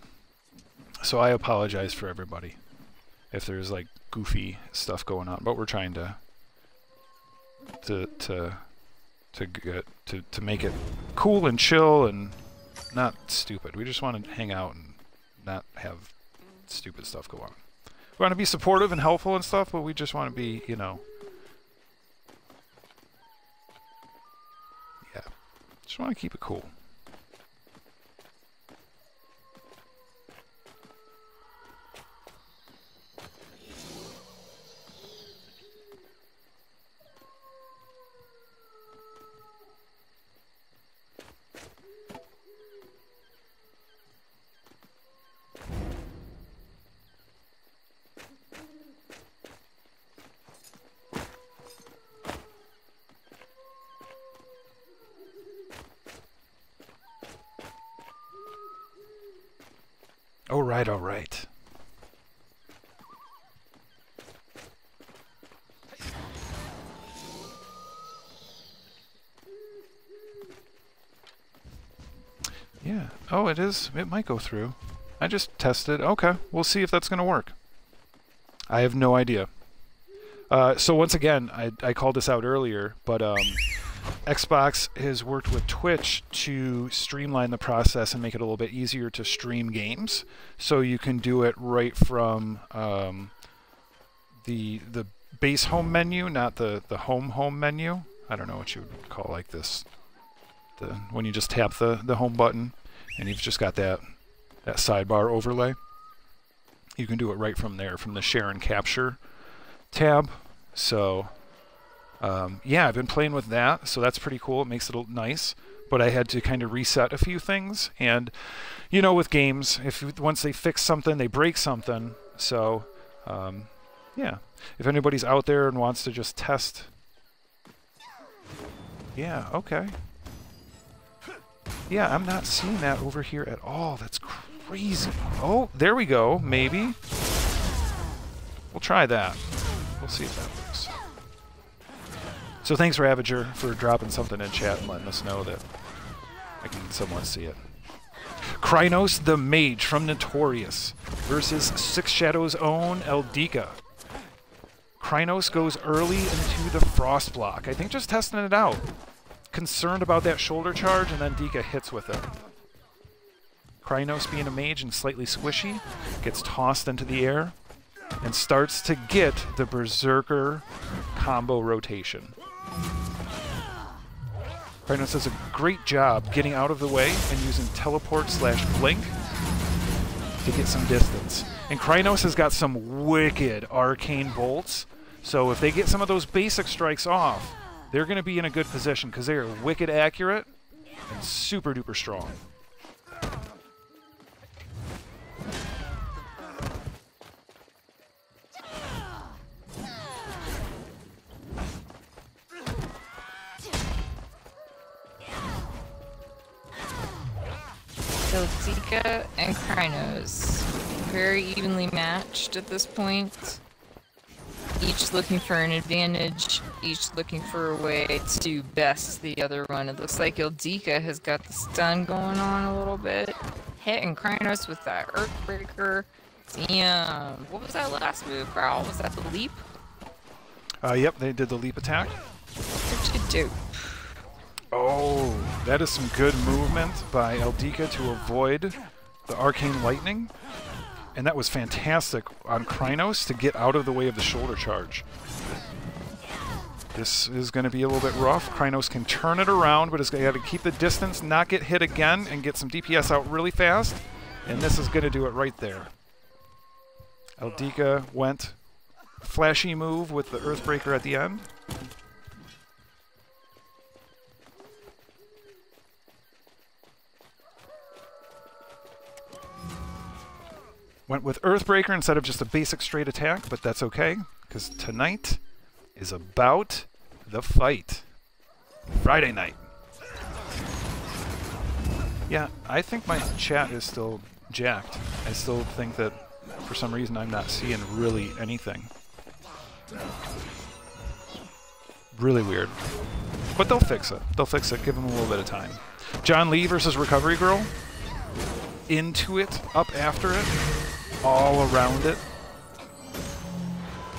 So I apologize for everybody if there's like goofy stuff going on, but we're trying to make it cool and chill and not stupid. We just want to hang out and not have stupid stuff go on. We want to be supportive and helpful and stuff, but we just want to be, you know, yeah, just want to keep it cool. All right, all right. Yeah. Oh, it is. It might go through. I just tested. Okay, we'll see if that's going to work. I have no idea. So once again, I called this out earlier, but Xbox has worked with Twitch to streamline the process and make it a little bit easier to stream games. So you can do it right from the base home menu, not the home menu. I don't know what you would call like this. When you just tap the home button and you've just got that sidebar overlay. You can do it right from there, from the share and capture tab. So yeah, I've been playing with that, so that's pretty cool. It makes it nice, but I had to kind of reset a few things. And you know, with games, once they fix something, they break something. So yeah, if anybody's out there and wants to just test, yeah, okay. Yeah, I'm not seeing that over here at all. That's crazy. Oh, there we go. Maybe. We'll try that. We'll see if that works. So thanks, Ravager, for dropping something in chat and letting us know that I can somewhat see it. Krynos the Mage from Notorious versus Six Shadows' own Eldika. Krynos goes early into the Frost block. I think just testing it out. Concerned about that shoulder charge, and then Dika hits with it. Krynos, being a mage and slightly squishy, gets tossed into the air and starts to get the Berserker combo rotation. Krynos does a great job getting out of the way and using teleport/blink to get some distance. And Krynos has got some wicked arcane bolts, so if they get some of those basic strikes off, they're going to be in a good position because they are wicked accurate and super duper strong. So Zika and Krynos, very evenly matched at this point. Each looking for an advantage, each looking for a way to best the other one. It looks like Ildika has got the stun going on a little bit. Hitting Krynos with that Earthbreaker. Damn. What was that last move, Growl? Was that the leap? Yep, they did the leap attack. What you do? Oh, that is some good movement by Eldika to avoid the arcane lightning. And that was fantastic on Krynos to get out of the way of the shoulder charge. This is going to be a little bit rough. Krynos can turn it around, but it's got to keep the distance, not get hit again, and get some DPS out really fast. And this is going to do it right there. Eldika went flashy move with the Earthbreaker at the end. Went with Earthbreaker instead of just a basic straight attack, but that's okay, because tonight is about the fight. Friday night. Yeah, I think my chat is still jacked. I still think that for some reason I'm not seeing really anything. Really weird. But they'll fix it. They'll fix it. Give them a little bit of time. John Lee versus Recovery Girl. Into it, up after it, all around it.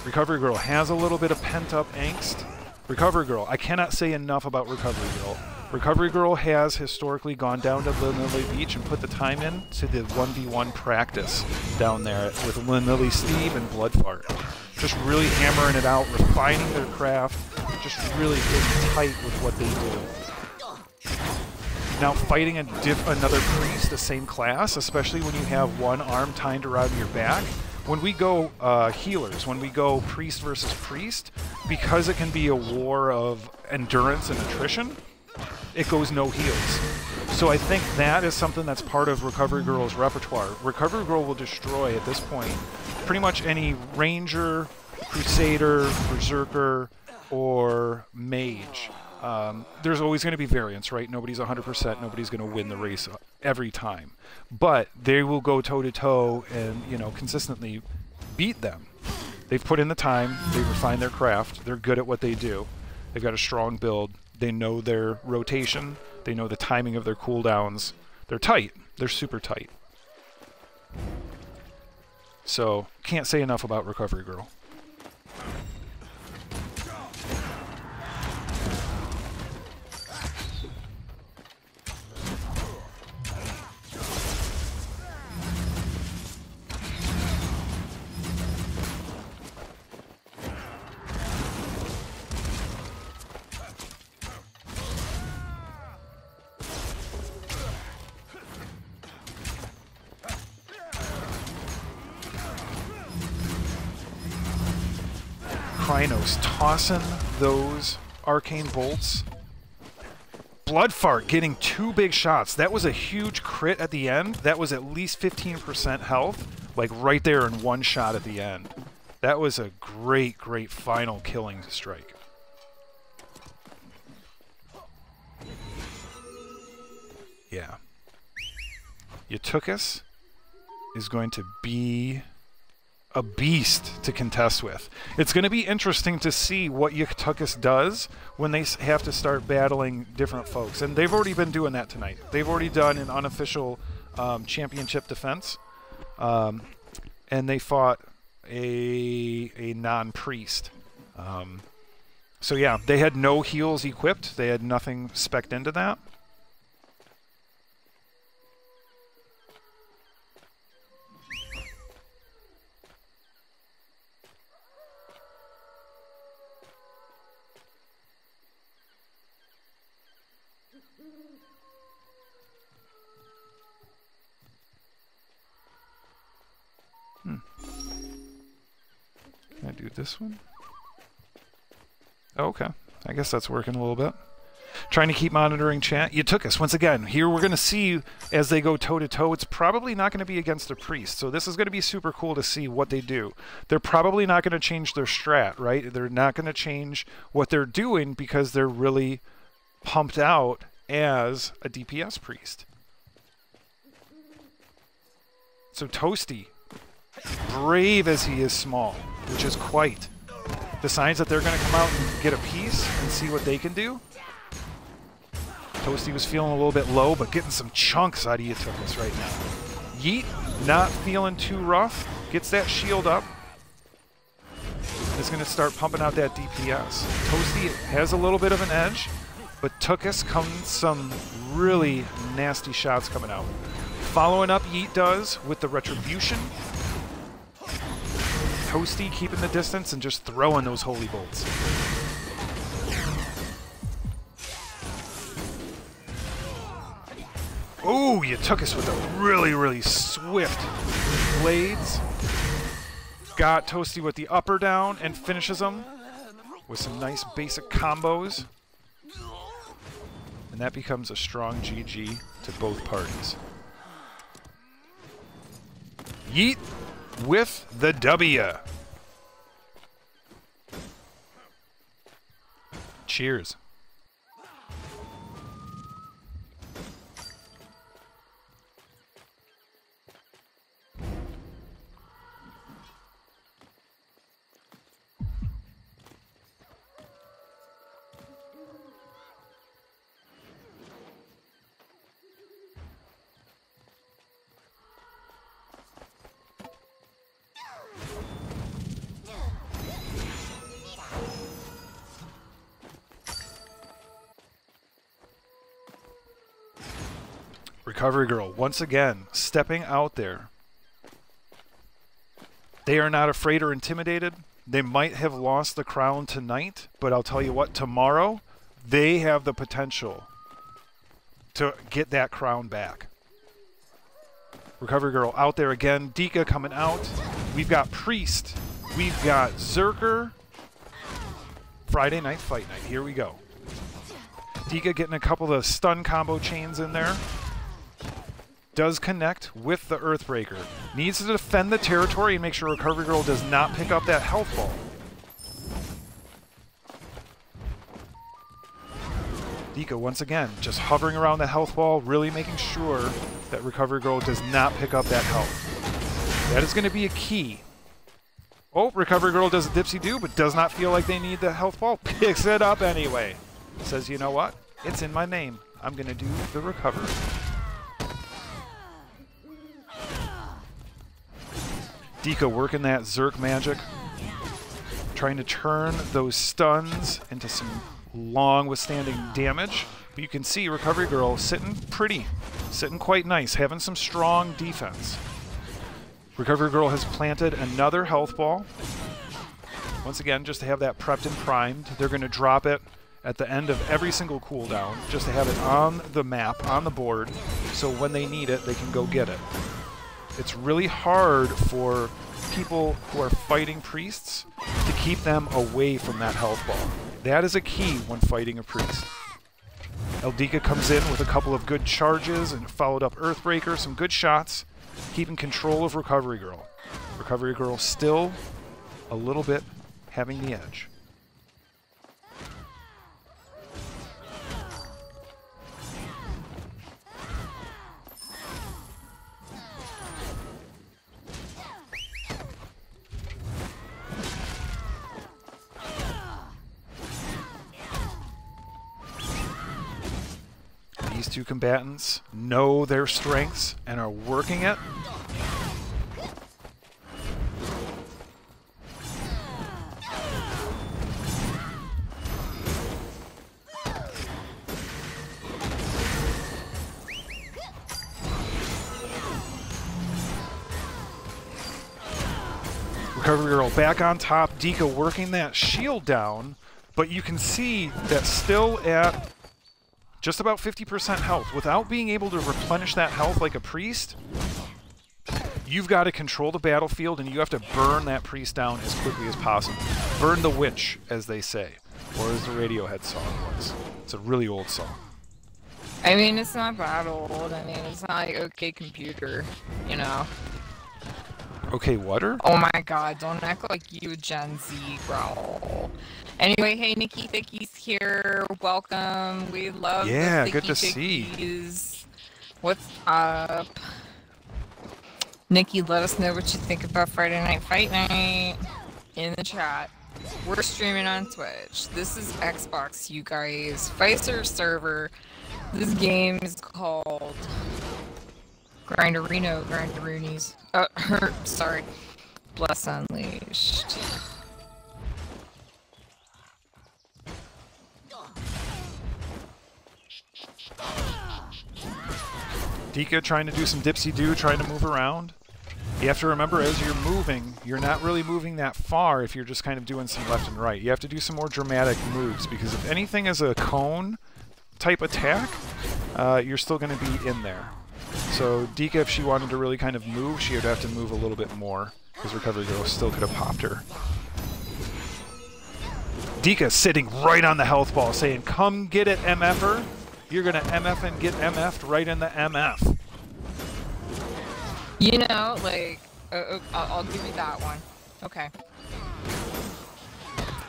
Recovery Girl has a little bit of pent-up angst. Recovery Girl, I cannot say enough about Recovery Girl. Recovery Girl has historically gone down to Lily Beach and put the time in to the 1v1 practice down there with Lily Steve and Bloodfart. Just really hammering it out, refining their craft, just really getting tight with what they do. Now fighting another priest, the same class, especially when you have one arm tied around your back. When we go healers, when we go priest versus priest, because it can be a war of endurance and attrition, it goes no heals. So I think that is something that's part of Recovery Girl's repertoire. Recovery Girl will destroy, at this point, pretty much any ranger, crusader, berserker, or mage. There's always going to be variance, right? Nobody's 100%. Nobody's going to win the race every time. But they will go toe-to-toe and, you know, consistently beat them. They've put in the time. They've refined their craft. They're good at what they do. They've got a strong build. They know their rotation. They know the timing of their cooldowns. They're tight. They're super tight. So, can't say enough about Recovery Girl. Krynos tossing those arcane bolts. Bloodfart getting 2 big shots. That was a huge crit at the end. That was at least 15% health, like right there in 1 shot at the end. That was a great, great final killing strike. Yeah. Yutukis is going to be a beast to contest with. It's going to be interesting to see what Yutukis does when they have to start battling different folks. And they've already been doing that tonight. They've already done an unofficial championship defense. And they fought a non-priest. So yeah, they had no heals equipped. They had nothing spec'd into that. Can I do this one? Oh, okay. I guess that's working a little bit. Trying to keep monitoring chat. Yutukis, once again, here we're going to see as they go toe-to-toe, it's probably not going to be against a priest. So this is going to be super cool to see what they do. They're probably not going to change their strat, right? They're not going to change what they're doing because they're really pumped out as a DPS priest. So Toasty, brave as he is small, which is quite, decides that they're going to come out and get a piece and see what they can do. Toasty was feeling a little bit low, but getting some chunks out of Yutukis right now. Yeet, not feeling too rough, gets that shield up. Is going to start pumping out that DPS. Toasty has a little bit of an edge, but Tukis comes some really nasty shots coming out. Following up, Yeet does with the Retribution. Toasty keeping the distance and just throwing those holy bolts. Oh, Yutukis with a really, really swift blades. Got Toasty with the upper down and finishes him with some nice basic combos. And that becomes a strong GG to both parties. Yeet with the W. Cheers. Recovery Girl, once again, stepping out there. They are not afraid or intimidated. They might have lost the crown tonight, but I'll tell you what, tomorrow, they have the potential to get that crown back. Recovery Girl out there again. Dika coming out. We've got Priest. We've got Zerker. Friday night fight night. Here we go. Dika getting a couple of stun combo chains in there. Does connect with the Earthbreaker. Needs to defend the territory and make sure Recovery Girl does not pick up that health ball. Dika, once again, just hovering around the health ball, really making sure that Recovery Girl does not pick up that health. That is going to be a key. Oh, Recovery Girl does a dipsy-do, but does not feel like they need the health ball. Picks it up anyway. Says, you know what? It's in my name. I'm going to do the recovery. Dika working that Zerk magic, trying to turn those stuns into some long withstanding damage. But you can see Recovery Girl sitting pretty, sitting quite nice, having some strong defense. Recovery Girl has planted another health ball. Once again, just to have that prepped and primed. They're going to drop it at the end of every single cooldown, just to have it on the map, on the board, so when they need it, they can go get it. It's really hard for people who are fighting priests to keep them away from that health ball. That is a key when fighting a priest. Eldika comes in with a couple of good charges and followed up Earthbreaker, some good shots, keeping control of Recovery Girl. Recovery Girl still a little bit having the edge. These two combatants know their strengths and are working it. Recovery Girl back on top, Dika working that shield down, but you can see that still at just about 50% health. Without being able to replenish that health like a priest, you've got to control the battlefield and you have to burn that priest down as quickly as possible. Burn the witch, as they say, or as the Radiohead song was. It's a really old song. I mean, it's not that old. I mean, it's not like OK Computer, you know. Okay, water? Oh my god, don't act like you Gen Z, growl. Anyway, hey, Nikki Thickies here. Welcome. We love the good to Thickies. see. What's up? Nikki, let us know what you think about Friday Night Fight Night in the chat. We're streaming on Twitch. This is Xbox, you guys. Pfizer server. This game is called Grinderoonies. Sorry. Bless Unleashed. Dika trying to do some dipsy-do, trying to move around. You have to remember, as you're moving, you're not really moving that far if you're just kind of doing some left and right. You have to do some more dramatic moves, because if anything is a cone type attack, you're still going to be in there. So Dika, if she wanted to really kind of move, she would have to move a little bit more, because Recovery Girl still could have popped her. Dika sitting right on the health ball, saying, "Come get it, MFer." You're going to MF and get MF'd right in the MF. You know, like, I'll give you that one. Okay.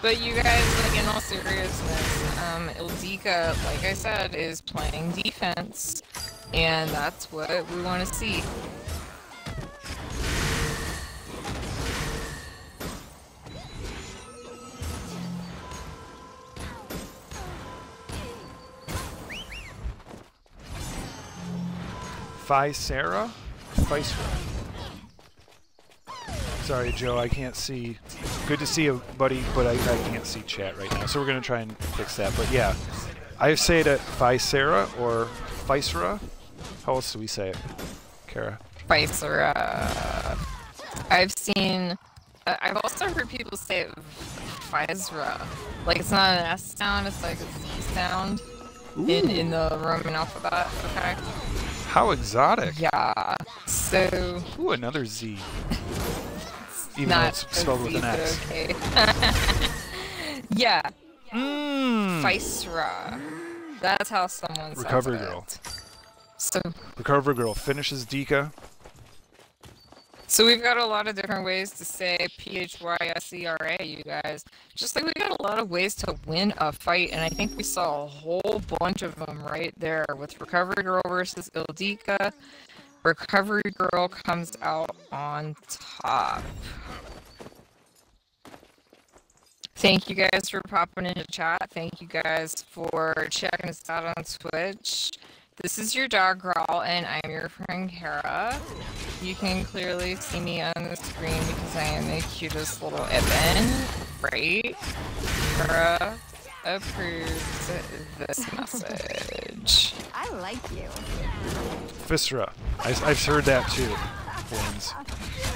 But you guys, like, in all seriousness, Ildika, like I said, is playing defense. And that's what we want to see. Physera? Sorry, Joe, I can't see. Good to see you, buddy, but I can't see chat right now, so we're going to try and fix that. But yeah, I say it Physera or Physera. How else do we say it, Kara? Physera. I've also heard people say it Physera. Like, it's not an S sound, it's like a Z sound in the Roman alphabet, okay? How exotic. Yeah, so... Ooh, another Z. Even though it's spelled with an S. Okay. Yeah. Mmm. Physera. That's how someone says Recovery it. Girl. So... Recovery Girl finishes Dika. So we've got a lot of different ways to say Physera, you guys. Just like we got a lot of ways to win a fight, and I think we saw a whole bunch of them right there with Recovery Girl versus Ildika. Recovery Girl comes out on top. Thank you guys for popping into chat. Thank you guys for checking us out on Twitch. This is your dog, Growl, and I'm your friend, Kara. You can clearly see me on the screen because I am the cutest little Ibn, right? Kara approves this message. I like you. Physera. I've heard that too. Wins.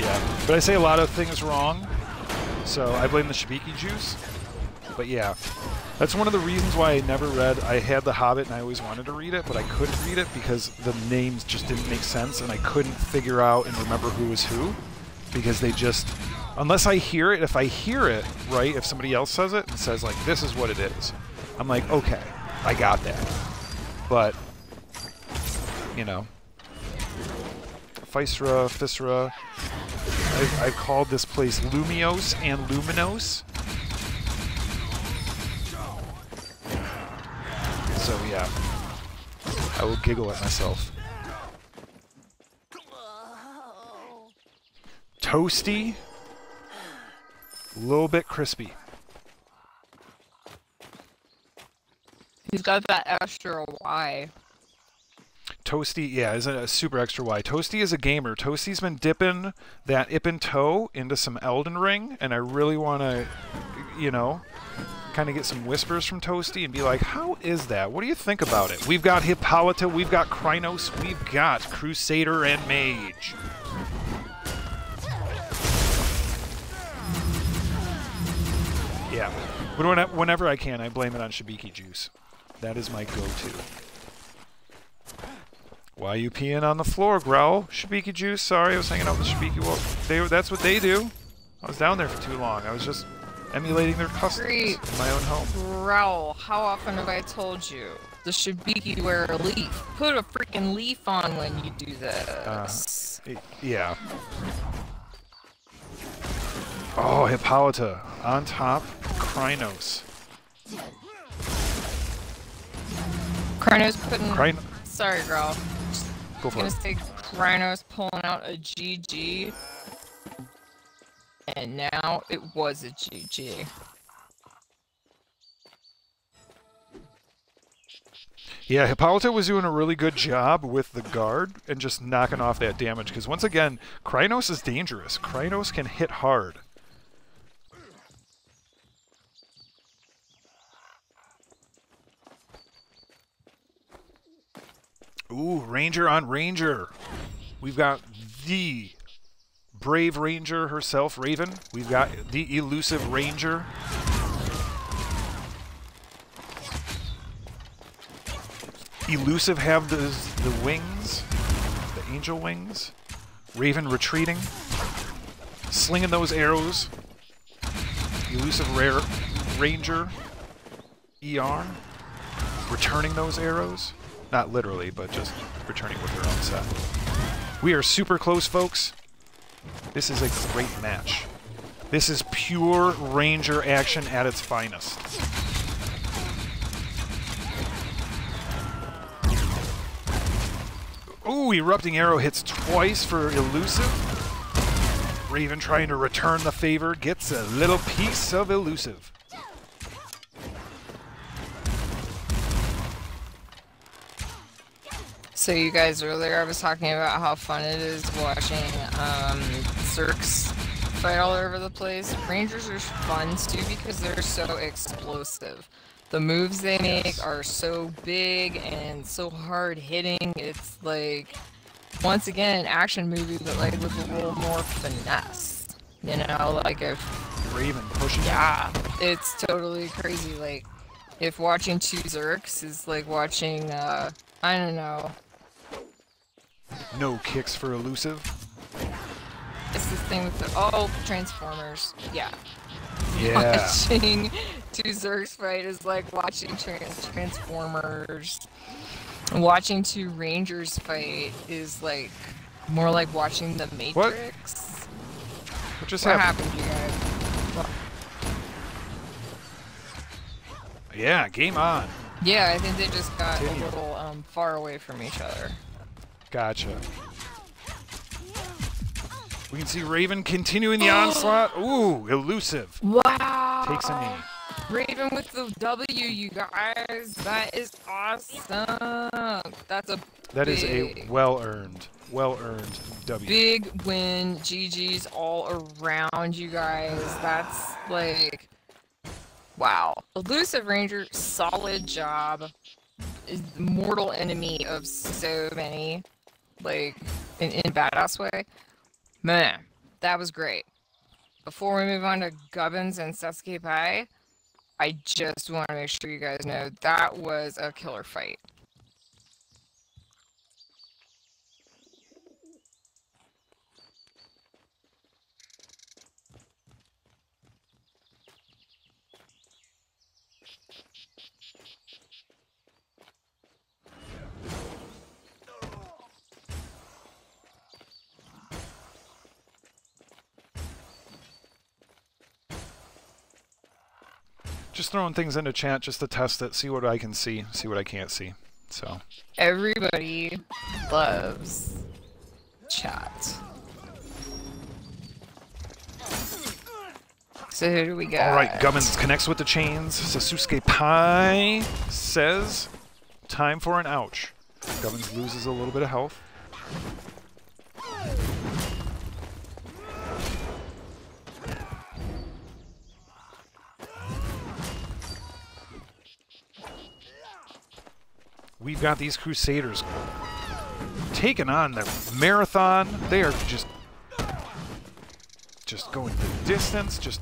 Yeah. But I say a lot of things wrong, so I blame the Shibiki juice. But yeah. That's one of the reasons why I never read. I had The Hobbit and I always wanted to read it, but I couldn't read it because the names just didn't make sense and I couldn't figure out and remember who was who. Because they just, unless I hear it, if I hear it, right, if somebody else says it and says, like, this is what it is, I'm like, okay, I got that. But, you know, Physera. I've called this place Lumios and Luminos. So yeah, I will giggle at myself. Toasty, a little bit crispy. He's got that extra Y. Toasty, yeah, is a super extra Y. Toasty is a gamer. Toasty's been dipping that Ip toe into some Elden Ring, and I really want to, you know, kind of get some whispers from Toasty and be like, how is that? What do you think about it? We've got Hippolyta, we've got Krynos, we've got Crusader and Mage. Yeah, but whenever I can, I blame it on Shibiki juice. That is my go-to. Why are you peeing on the floor, Growl? Shibiki juice, sorry, I was hanging out with Shibiki. Well, that's what they do. I was down there for too long. I was just emulating their customs in my own home. Growl, how often have I told you? The Shibiki wear a leaf. Put a freaking leaf on when you do this. Yeah. Oh, Hippolyta. On top, Krynos. Krynos putting... Sorry, Growl. Go for it. I'm gonna say Krynos pulling out a GG. And now it was a GG. Yeah, Hippolyta was doing a really good job with the guard and just knocking off that damage. Because once again, Krynos is dangerous. Krynos can hit hard. Ooh, Ranger on Ranger. We've got the brave Ranger herself, Raven. We've got the elusive Ranger. Elusive have the wings, the angel wings. Raven retreating, slinging those arrows. Elusive Ranger, ER, returning those arrows. Not literally, but just returning with their own set. We are super close, folks. This is a great match. This is pure Ranger action at its finest. Ooh, Erupting Arrow hits twice for Elusive. Raven trying to return the favor, gets a little piece of Elusive. So you guys, earlier I was talking about how fun it is watching Zerks fight all over the place. Rangers are fun too because they're so explosive. The moves they make are so big and so hard hitting. It's like, once again, an action movie, but like with a little more finesse. You know, like if Raven pushing. Yeah, it's totally crazy. Like, if watching two Zerks is like watching, I don't know. No kicks for Elusive. It's this thing with the, oh, Transformers. Yeah. Yeah. Watching two Zerks fight is like watching Transformers. Watching two Rangers fight is like more like watching the Matrix. What just what happened? You guys? What? Yeah, game on. Yeah, I think they just got a little far away from each other. Gotcha. We can see Raven continuing the onslaught. Ooh, Elusive. Wow. Takes a knee. Raven with the W, you guys. That is awesome. That's a That is a well-earned W. big win. GG's all around, you guys. That's like, wow. Elusive Ranger, solid job. Is the mortal enemy of so many, like, in a badass way. Man, that was great. Before we move on to Gubbins and Sasuke Pai, I just want to make sure you guys know that was a killer fight. Just throwing things into chat just to test it, see what I can see, see what I can't see. So Everybody loves chat. So who do we got? all right, Gubbins connects with the chains. Sasuke Pai says, time for an ouch. Gubbins loses a little bit of health. We've got these Crusaders taking on the marathon. They are just going the distance, just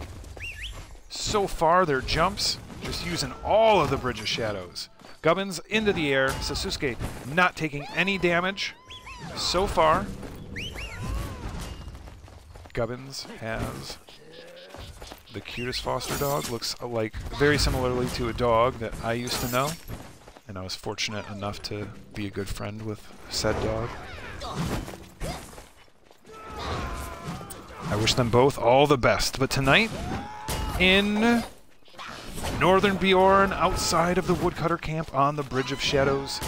so far. Their jumps, just using all of the Bridge of Shadows. Gubbins into the air. Sasuke not taking any damage so far. Gubbins has the cutest foster dog. Looks like very similarly to a dog that I used to know. And I was fortunate enough to be a good friend with said dog. I wish them both all the best. But tonight, in Northern Bjorn, outside of the Woodcutter Camp on the Bridge of Shadows,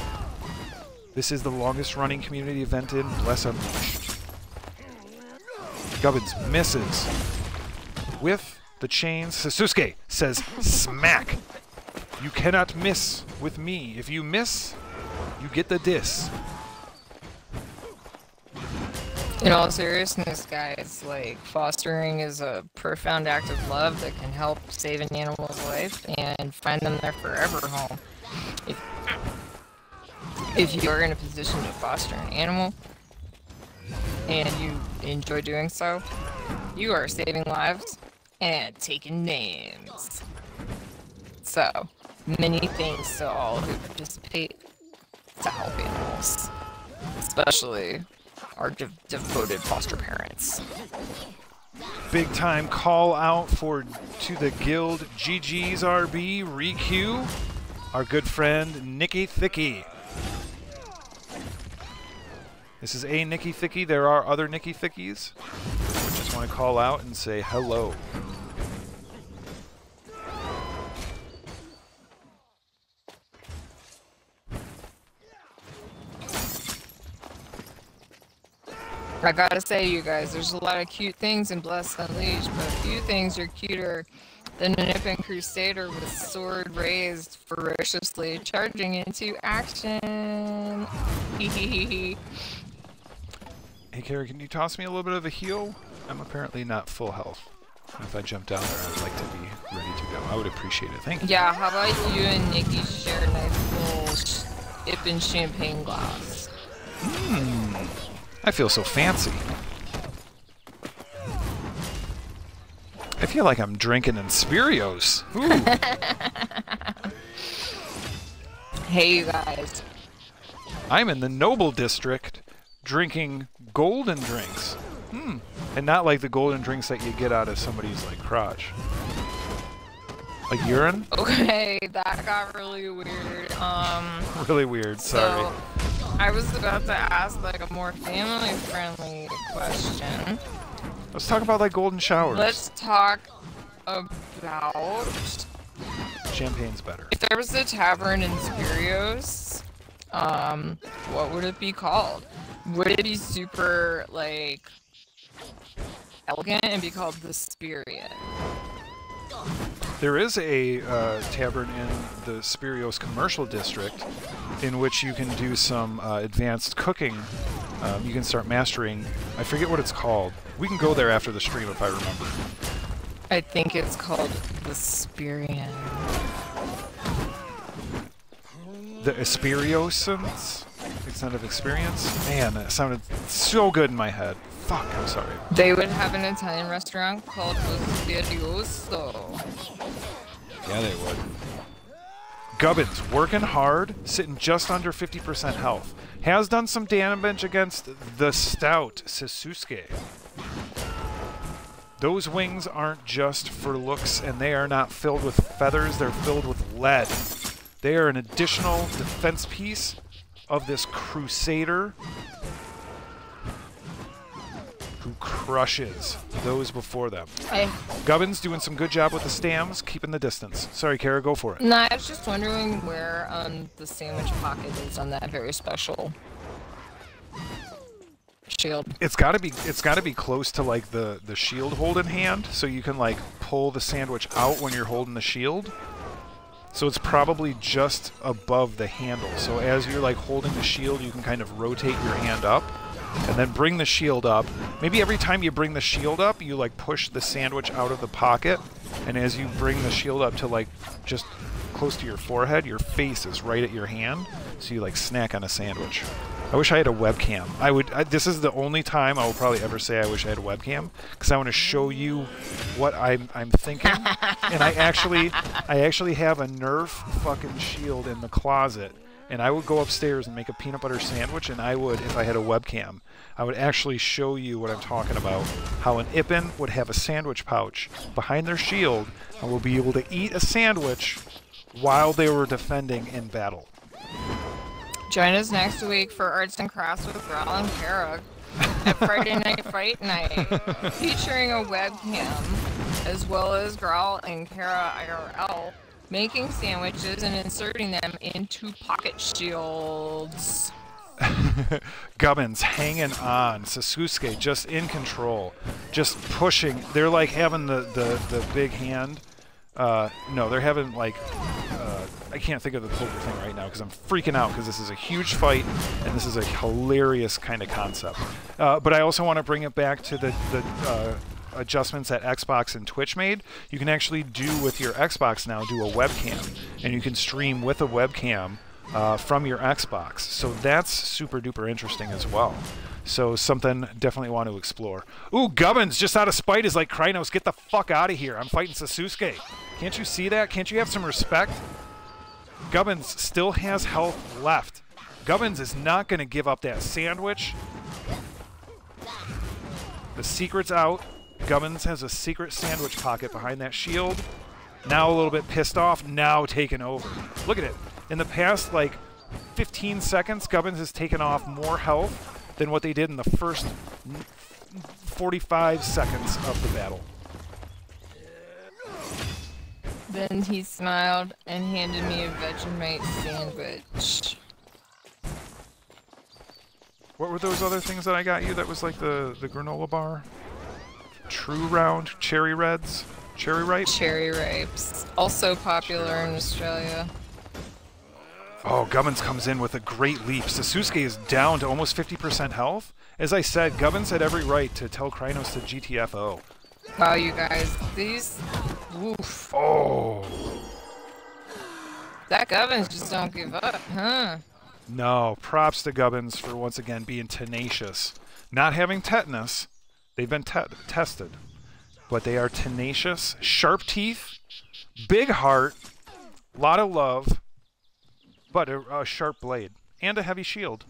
this is the longest running community event in Bless Unleashed. Gubbins misses with the chains. Sasuke says, smack! You cannot miss with me. If you miss, you get the diss. In all seriousness, guys, like, fostering is a profound act of love that can help save an animal's life and find them their forever home. If you are in a position to foster an animal and you enjoy doing so, you are saving lives and taking names. So, many thanks to all who participate to help animals, especially our devoted foster parents. Big time call out to the guild GG's RB Riku, our good friend Nikki Thicky. This is a Nikki Thicky. There are other Nikki Thickies. I just want to call out and say hello. I gotta say, you guys, there's a lot of cute things in Bless Unleashed, but a few things are cuter than a Nippon Crusader with sword raised ferociously, charging into action. Hehehe. Hey, Kara, can you toss me a little bit of a heal? I'm apparently not full health. If I jump down there, I would like to be ready to go. I would appreciate it. Thank you. Yeah, how about you and Nikki share a nice little Ippen champagne glass? I feel so fancy. I feel like I'm drinking Inspirios. Hey, you guys. I'm in the Noble District drinking golden drinks. And not like the golden drinks that you get out of somebody's, like, crotch. Like urine? Okay, that got really weird. Really weird, sorry. So, I was about to ask, like, a more family-friendly question. Let's talk about, like, golden showers. Let's talk about... Champagne's better. If there was a tavern in Spirios, what would it be called? Would it be super, like, elegant and be called the Spirit? There is a tavern in the Spirios commercial district in which you can do some advanced cooking. You can start mastering. I forget what it's called. We can go there after the stream if I remember. I think it's called the Spirian. The Espiriosans? Extended experience? Man, that sounded so good in my head. Fuck, I'm sorry. They would have an Italian restaurant called Spirioso. Yeah, they would. Gubbins, working hard, sitting just under 50% health. Has done some damage against the stout Sasuke. Those wings aren't just for looks, and they are not filled with feathers, they're filled with lead. They are an additional defense piece of this Crusader who crushes those before them. Gubbins doing some good job with the stams, keeping the distance. Sorry, Kara, go for it. No, I was just wondering where the sandwich pocket is on that very special shield. It's gotta be close to like the shield hold in hand, so you can like pull the sandwich out when you're holding the shield. So it's probably just above the handle. So as you're like holding the shield, you can kind of rotate your hand up and then bring the shield up. Maybe every time you bring the shield up, you like push the sandwich out of the pocket, and as you bring the shield up to like just close to your forehead, your face is right at your hand, so you like snack on a sandwich. I wish I had a webcam. This is the only time I will probably ever say I wish I had a webcam, because I want to show you what I'm thinking. And I actually have a Nerf fucking shield in the closet, and I would go upstairs and make a peanut butter sandwich, and I would, if I had a webcam, I would actually show you what I'm talking about. How an Ippin would have a sandwich pouch behind their shield and will be able to eat a sandwich while they were defending in battle. Join us next week for Arts and Crafts with Growl and Kara at Friday Night Fight Night, featuring a webcam, as well as Growl and Kara IRL, making sandwiches and inserting them into pocket shields. Gubbins hanging on. Sasuke just in control, just pushing. They're like having the big hand. No, they're having like I can't think of the poker thing right now because I'm freaking out because this is a huge fight and this is a hilarious kind of concept. But I also want to bring it back to the adjustments that Xbox and Twitch made. You can actually do with your Xbox now, do a webcam, and you can stream with a webcam from your Xbox. So that's super duper interesting as well. So something definitely want to explore. Ooh, Gubbins, just out of spite, is like, Krynos, get the fuck out of here. I'm fighting Sasuke. Can't you see that? Can't you have some respect? Gubbins still has health left. Gubbins is not going to give up that sandwich. The secret's out. Gubbins has a secret sandwich pocket behind that shield. Now a little bit pissed off, now taken over. Look at it. In the past, like, 15 seconds, Gubbins has taken off more health than what they did in the first 45 seconds of the battle. Then he smiled and handed me a Vegemite sandwich. What were those other things that I got you that was like the granola bar? True Round, Cherry Reds, Cherry Ripe? Cherry Ripes. Also popular in Australia. Oh, Gubbins comes in with a great leap. Sasuke is down to almost 50% health. As I said, Gubbins had every right to tell Krynos to GTFO. Wow, you guys, these... Oof. Oh. That Gubbins just don't give up, huh? No, props to Gubbins for once again being tenacious. Not having tetanus. They've been tested. But they are tenacious, sharp teeth, big heart, lot of love, but a sharp blade, and a heavy shield.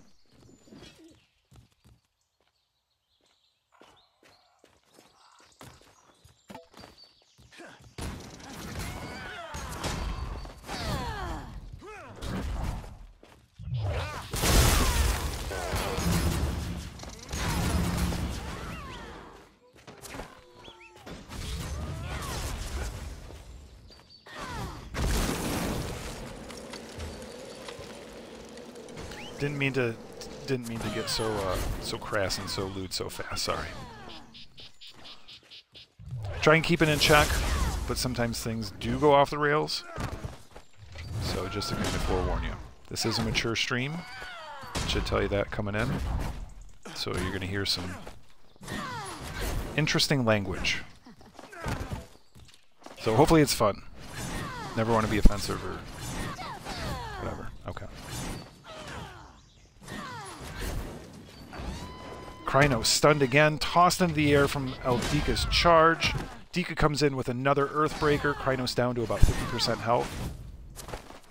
Didn't mean to get so crass and so lewd so fast. Sorry. Try and keep it in check. but sometimes things do go off the rails. So just to kind of forewarn you. This is a mature stream. Should tell you that coming in. So you're going to hear some interesting language. So hopefully it's fun. Never want to be offensive or whatever. Okay. Krynos stunned again, tossed into the air from Dika's charge. Dika comes in with another Earthbreaker. Krynos down to about 50% health.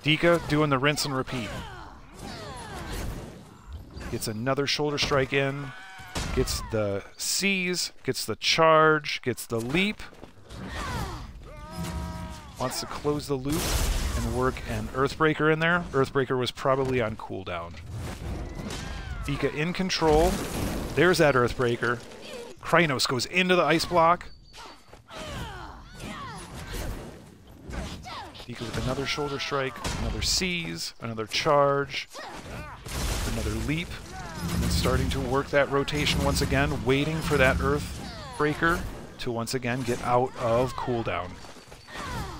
Dika doing the rinse and repeat. Gets another shoulder strike in. Gets the seize. Gets the charge. Gets the leap. Wants to close the loop and work an Earthbreaker in there. Earthbreaker was probably on cooldown. Dika in control. There's that Earthbreaker. Krynos goes into the ice block. Dika with another shoulder strike, another seize, another charge, another leap. And then starting to work that rotation once again, waiting for that Earthbreaker to once again get out of cooldown.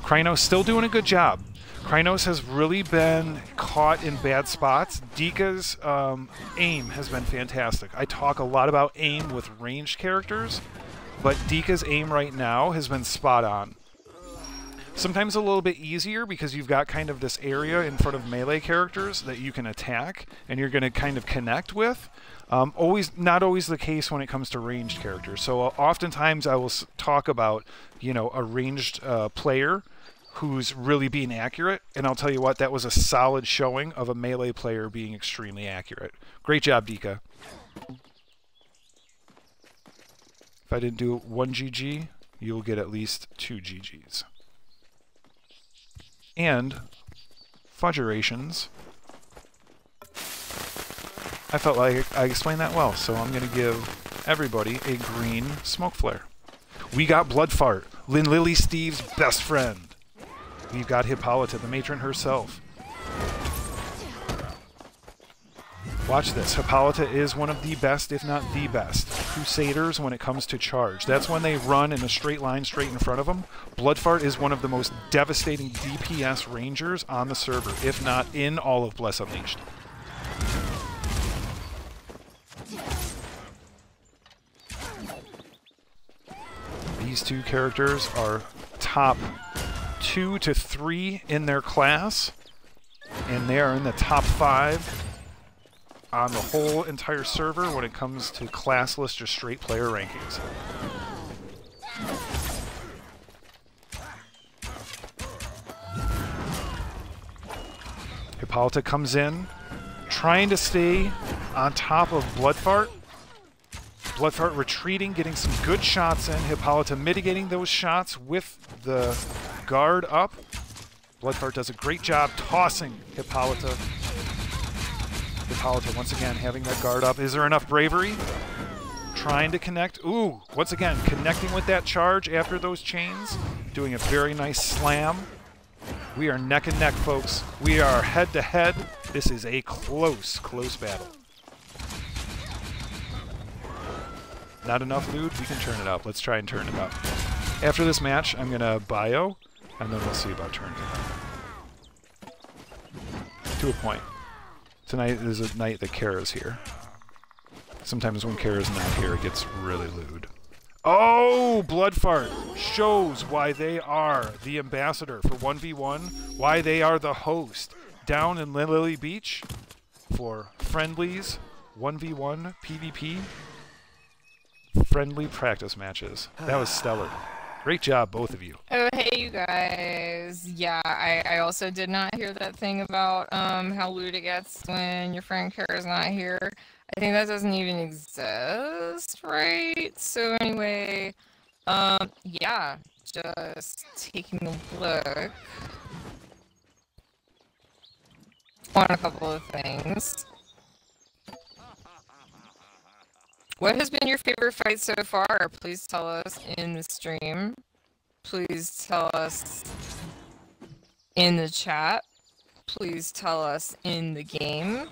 Krynos still doing a good job. Krynos has really been caught in bad spots. Dika's aim has been fantastic. I talk a lot about aim with ranged characters, but Dika's aim right now has been spot on. Sometimes a little bit easier because you've got kind of this area in front of melee characters that you can attack and you're going to kind of connect with. Not always the case when it comes to ranged characters. So oftentimes I will talk about, you know, a ranged player who's really being accurate, and I'll tell you what, that was a solid showing of a melee player being extremely accurate. Great job, Dika. If I didn't do 1 GG, you'll get at least 2 GGs. And Fudgerations. I felt like I explained that well, so I'm going to give everybody a green smoke flare. We got Blood Fart, Lynn Lily Steve's best friend. We've got Hippolyta, the matron herself. Watch this. Hippolyta is one of the best, if not the best, Crusaders when it comes to charge. That's when they run in a straight line straight in front of them. Bloodfart is one of the most devastating DPS rangers on the server, if not in all of Bless Unleashed. These two characters are top 2 to 3 in their class, and they are in the top 5 on the whole entire server when it comes to classless or straight player rankings. Hippolyta comes in, trying to stay on top of Bloodfart. Bloodfart retreating, getting some good shots in. Hippolyta mitigating those shots with the guard up. Bloodfart does a great job tossing Hippolyta. Hippolyta once again having that guard up. Is there enough bravery? Trying to connect. Ooh, once again, connecting with that charge after those chains. Doing a very nice slam. We are neck and neck, folks. We are head to head. This is a close, close battle. Not enough loot? We can turn it up. Let's try and turn it up. After this match, I'm going to bio, and then we'll see about turning it up. To a point. Tonight is a night that Kara's here. Sometimes when Kara's not here, it gets really lewd. Oh! Bloodfart shows why they are the ambassador for 1v1, why they are the host down in Lily Beach for friendlies, 1v1, PvP, friendly practice matches. That was stellar. Great job, both of you. Oh, hey, you guys. Yeah, I also did not hear that thing about how lewd it gets when your friend Kara's not here. I think that doesn't even exist, right? So anyway, yeah, just taking a look on a couple of things. What has been your favorite fight so far? Please tell us in the stream. Please tell us in the chat. Please tell us in the game.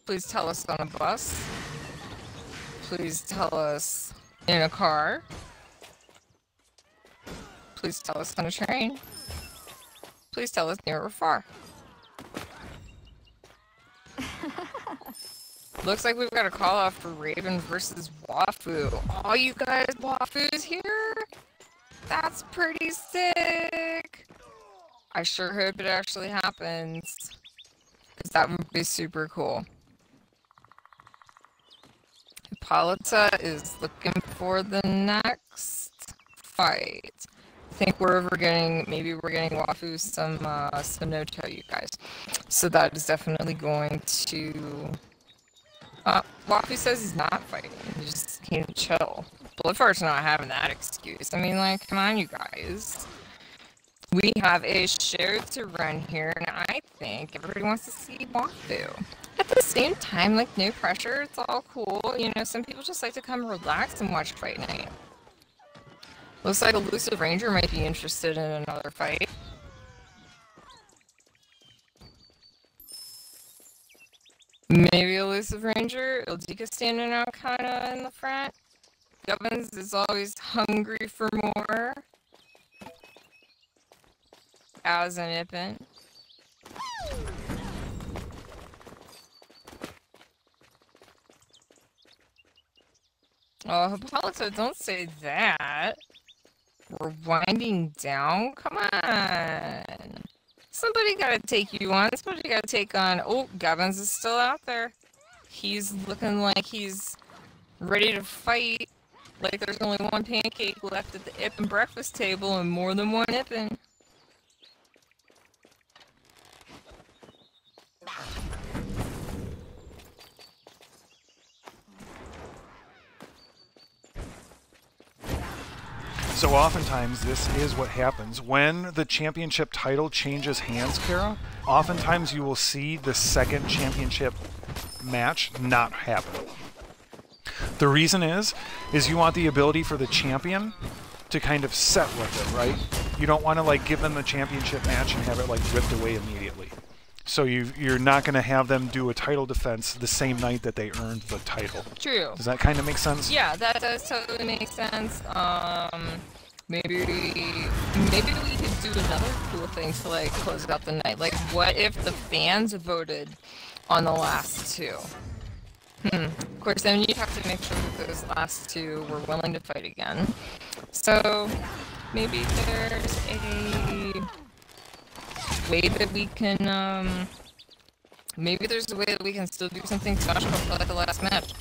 Please tell us on a bus. Please tell us in a car. Please tell us on a train. Please tell us near or far. Looks like we've got a call off for Raven versus Wafu. Oh, you guys, Wafu's here? That's pretty sick. I sure hope it actually happens. Because that would be super cool. Hippolyta is looking for the next fight. I think maybe we're getting Wafu some no-toe, you guys. So that is definitely going to... Wafu says he's not fighting. He just came to chill. Bloodfart's not having that excuse. I mean, like, come on, you guys. We have a show to run here, and I think everybody wants to see Wafu. At the same time, like, no pressure. It's all cool. You know, some people just like to come relax and watch Fight Night. Looks like Elusive Ranger might be interested in another fight. Maybe Elusive Ranger. Ildika standing out kinda in the front. Gubbins is always hungry for more. As an Ippin. Oh, Hippolyta, don't say that. We're winding down? Come on. Somebody gotta take you on. Somebody gotta take on... Oh, Gubbins is still out there. He's looking like he's ready to fight. Like there's only one pancake left at the Ippin breakfast table and more than one Ippin. So oftentimes this is what happens when the championship title changes hands, Kara. Oftentimes you will see the second championship match not happen. The reason is you want the ability for the champion to kind of set with it, right? You don't want to like give them the championship match and have it like ripped away immediately. So you're not going to have them do a title defense the same night that they earned the title. True. Does that kind of make sense? Yeah, that does totally make sense. Maybe we could do another cool thing to like close out the night. Like, what if the fans voted on the last two? Of course, then you have to make sure that those last two were willing to fight again. So maybe there's a way that we can, maybe there's a way that we can still do something special for like the last match.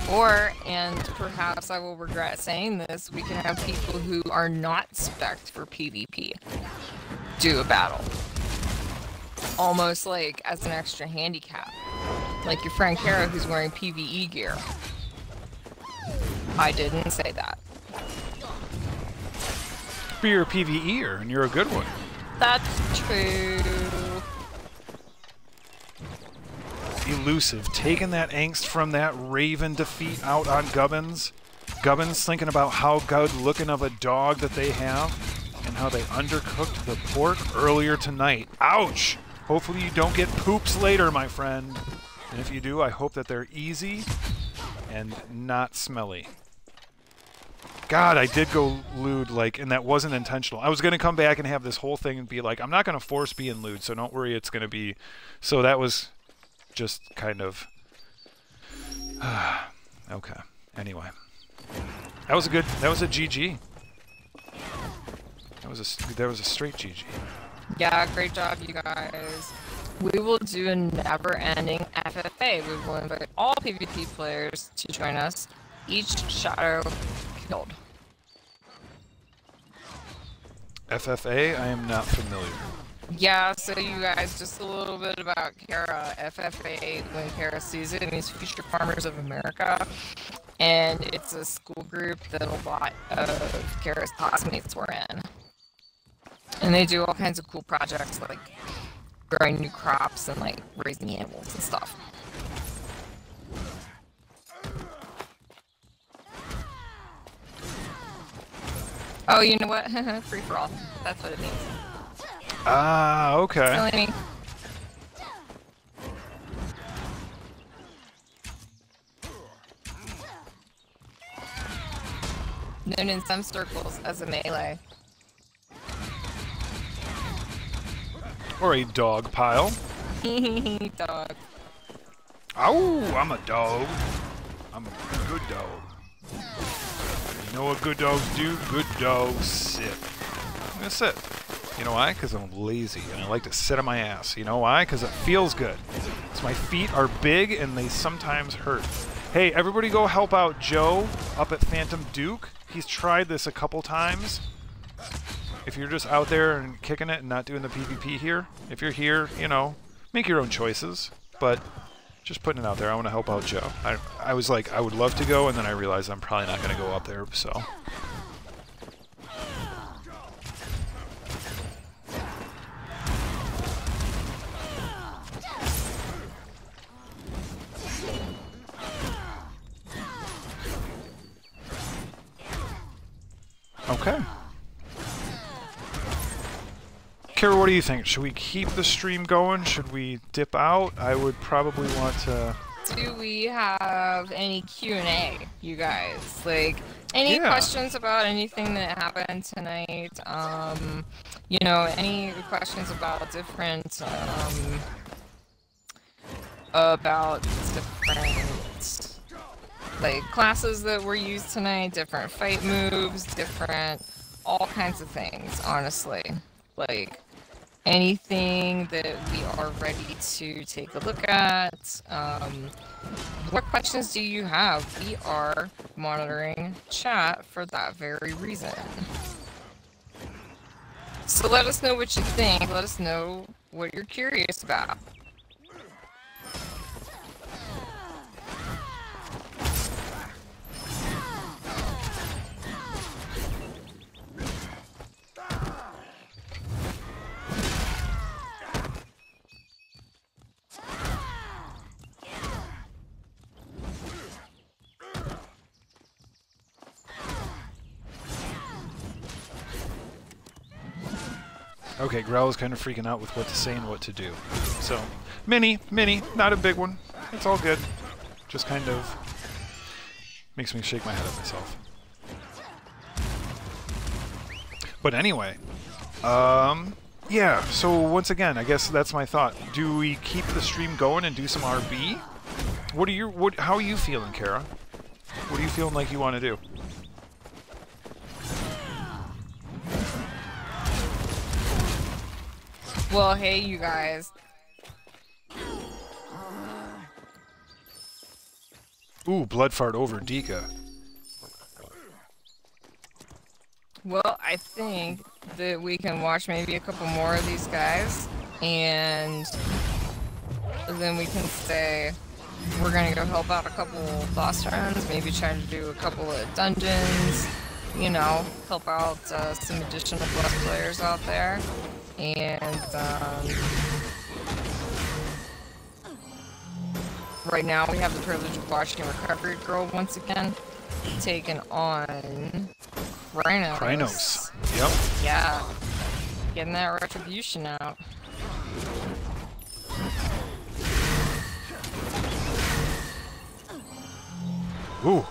Or, and perhaps I will regret saying this, we can have people who are not spec'd for PvP do a battle. Almost like as an extra handicap. Like your friend Kara who's wearing PvE gear. I didn't say that. But you're a PvEer, and you're a good one. That's true. Elusive, taking that angst from that Raven defeat out on Gubbins. Gubbins thinking about how good looking of a dog that they have and how they undercooked the pork earlier tonight. Ouch! Hopefully you don't get poops later, my friend. And if you do, I hope that they're easy and not smelly. God, I did go lewd, like, and that wasn't intentional. I was going to come back and have this whole thing and be like, I'm not going to force being lewd, so don't worry, it's going to be... So that was just kind of... okay, anyway. That was a GG. That was a straight GG. Yeah, great job, you guys. We will do a never-ending FFA. We will invite all PvP players to join us. Each shadow killed. FFA? I am not familiar. Yeah, so you guys, just a little bit about Kara. FFA, when Kara sees it, means Future Farmers of America. And it's a school group that a lot of Kara's classmates were in. And they do all kinds of cool projects, like growing new crops and like raising animals and stuff. Oh, you know what? Free for all. That's what it means. Ah, okay. Silly me. Known in some circles as a melee. Or a dog pile. Dog. Ow! I'm a dog. I'm a good dog. You know what good dogs do? Good dogs sit. I'm gonna sit. You know why? Because I'm lazy and I like to sit on my ass. You know why? Because it feels good. So my feet are big and they sometimes hurt. Hey, everybody go help out Joe up at Phantom Duke. He's tried this a couple times. If you're just out there and kicking it and not doing the PvP here, if you're here, you know, make your own choices. But just putting it out there, I want to help out Joe. I was like, I would love to go, and then I realized I'm probably not going to go up there, so... Okay. Kara, what do you think? Should we keep the stream going? Should we dip out? I would probably want to... Do we have any Q&A, you guys? Like, any questions about anything that happened tonight? You know, any questions about different, like, classes that were used tonight, different fight moves, different, all kinds of things, honestly. Like, anything that we are ready to take a look at. What questions do you have? We are monitoring chat for that very reason. So let us know what you think. Let us know what you're curious about. Okay, Growl's kind of freaking out with what to say and what to do. So, mini, not a big one. It's all good. Just kind of makes me shake my head at myself. But anyway, yeah, so once again, I guess that's my thought. Do we keep the stream going and do some RB? How are you feeling, Kara? What are you feeling like you want to do? Well, hey, you guys. Ooh, blood fart over Dika. Well, I think that we can watch maybe a couple more of these guys, and then we can say we're gonna go help out a couple boss runs, maybe try to do a couple of dungeons, you know, help out some additional boss players out there. And right now we have the privilege of watching Recovery Girl once again taking on Krynos. Yep. Yeah. Getting that retribution out. Ooh.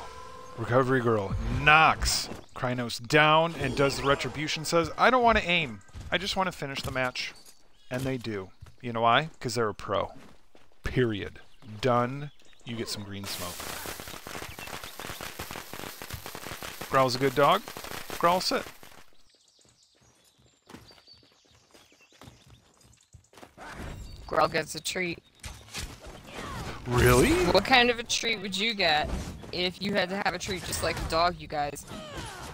Recovery Girl knocks Krynos down and does the retribution, says, I don't want to aim. I just want to finish the match. And they do. You know why? Because they're a pro. Period. Done. You get some green smoke. Growl's a good dog. Growl, sit. Growl gets a treat. Really? What kind of a treat would you get if you had to have a treat just like a dog, you guys?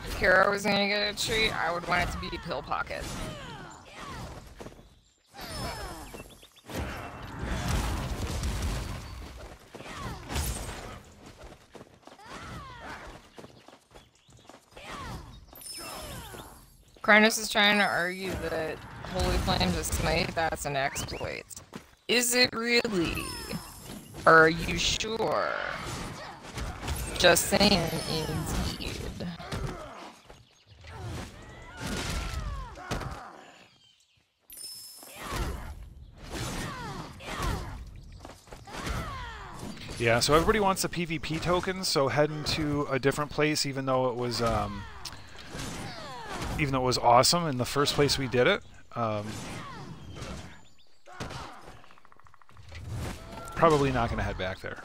If Kara was gonna get a treat, I would want it to be a pill pocket. Krynos is trying to argue that Holy Flames of Smite, that's an exploit. Is it really? Are you sure? Just saying, indeed. Yeah, so everybody wants the PvP tokens, so heading to a different place, even though it was awesome in the first place we did it. probably not going to head back there.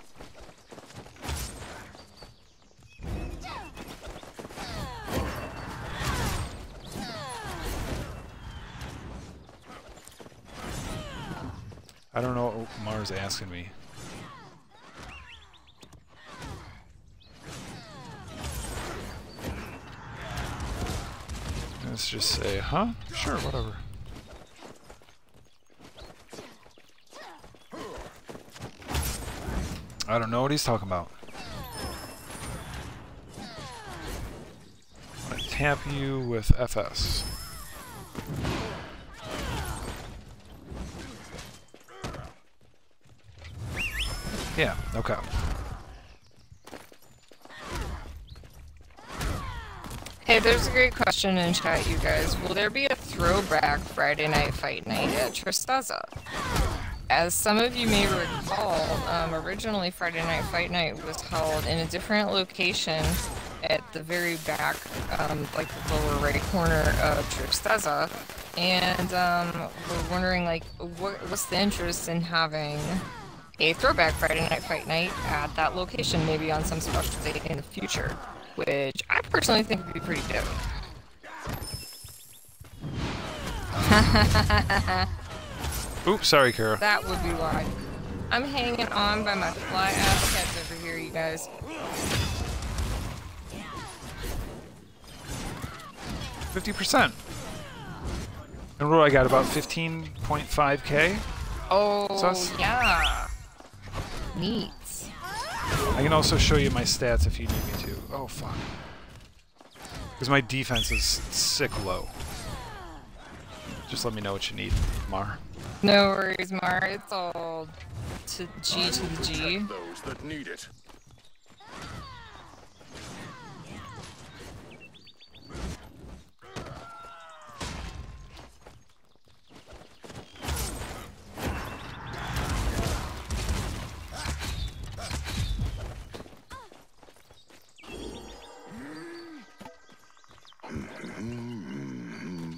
I don't know what Mars asking me. Let's just say, huh? Sure, whatever. I don't know what he's talking about. I'm gonna tap you with FS. Yeah, okay. Hey, there's a great question in chat, you guys. Will there be a throwback Friday Night Fight Night at Tristeza? As some of you may recall, originally Friday Night Fight Night was held in a different location at the very back, like the lower right corner of Tristeza. And we're wondering, like, what's the interest in having a throwback Friday Night Fight Night at that location, maybe on some special date in the future, which I personally think would be pretty dope. Oops, sorry, Kara. That would be why. I'm hanging on by my fly ass heads over here, you guys. 50%. And what do I got? About 15.5k? Oh, Sus? yeah. Neat. I can also show you my stats if you need me to. Oh, fuck. Because my defense is sick low. Just let me know what you need, Mar. No worries, Mar. It's all to G to the G. Those that need it.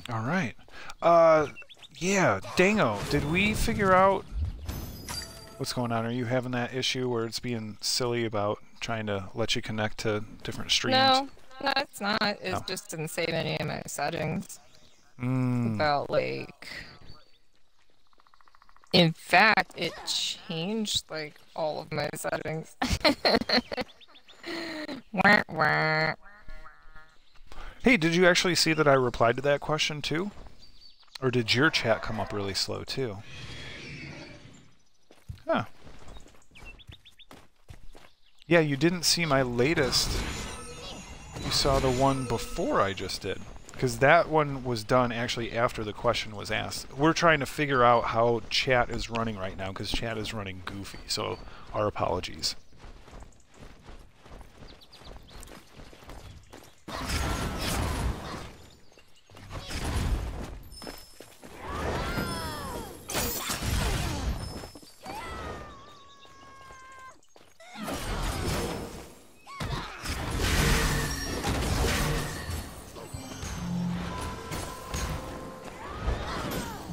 All right. Yeah, Dango, did we figure out what's going on? Are you having that issue where it's being silly about trying to let you connect to different streams? No, it's not. It just didn't save any of my settings. About, like... In fact, it changed, like, all of my settings. Wah, wah. Hey, did you actually see that I replied to that question too? Or did your chat come up really slow too? Huh. Yeah, you didn't see my latest. You saw the one before I just did. Because that one was done actually after the question was asked. We're trying to figure out how chat is running right now, because chat is running goofy, so our apologies.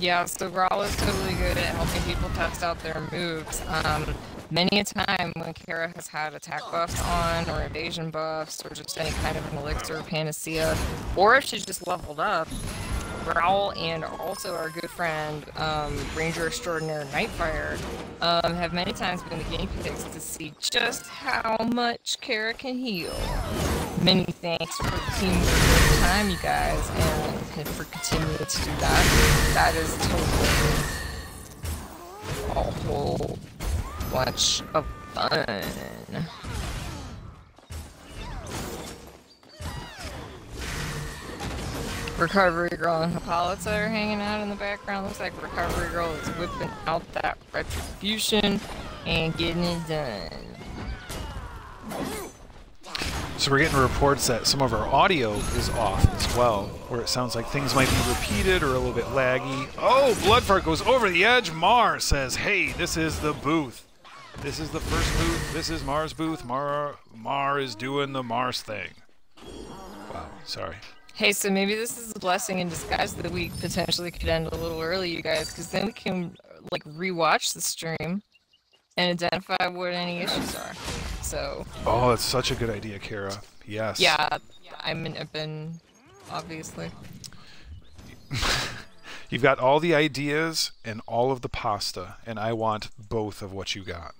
Yeah, so Grawl is totally good at helping people test out their moves. Many a time when Kara has had attack buffs on, or evasion buffs, or just any kind of an elixir or panacea, or if she's just leveled up, Growl and also our good friend, Ranger Extraordinaire Nightfire, have many times been the guinea pigs to see just how much Kara can heal. Many thanks for the teamwork over time, you guys, and for continuing to do that. That is totally a whole bunch of fun. Recovery Girl and Hippolyta are hanging out in the background. Looks like Recovery Girl is whipping out that retribution and getting it done. So we're getting reports that some of our audio is off as well, where it sounds like things might be repeated or a little bit laggy. Oh, Bloodfart goes over the edge. Mar says, hey, this is the booth. This is the first booth. This is Mar's booth. Mar is doing the Mars thing. Wow, sorry. Hey, so maybe this is a blessing in disguise that we potentially could end a little early, you guys, because then we can, like, rewatch the stream and identify what any issues are. So. Oh, that's such a good idea, Kara. Yes. Yeah, I'm an Ibn, obviously. You've got all the ideas and all of the pasta, and I want both of what you got.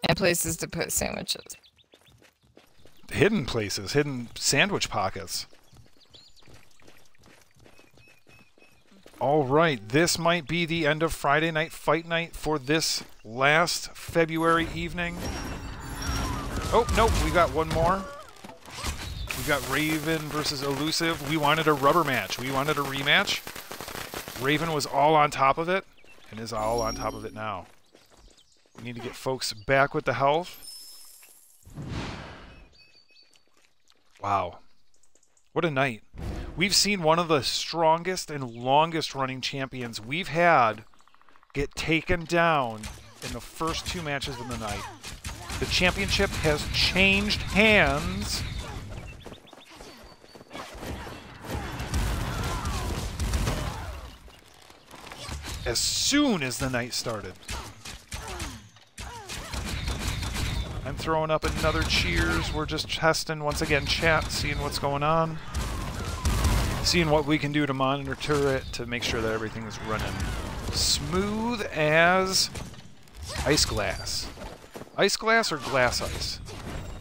And places to put sandwiches. Hidden places, hidden sandwich pockets. All right, this might be the end of Friday Night Fight Night for this last February evening. Oh, nope, we got one more. We got Raven versus Elusive. We wanted a rubber match. We wanted a rematch. Raven was all on top of it and is all on top of it now. We need to get folks back with the health. Wow. What a night. We've seen one of the strongest and longest running champions we've had get taken down in the first 2 matches of the night. The championship has changed hands. As soon as the night started. I'm throwing up another cheers. We're just testing once again chat, seeing what's going on. Seeing what we can do to monitor it to make sure that everything is running smooth as ice glass. Ice glass or glass ice?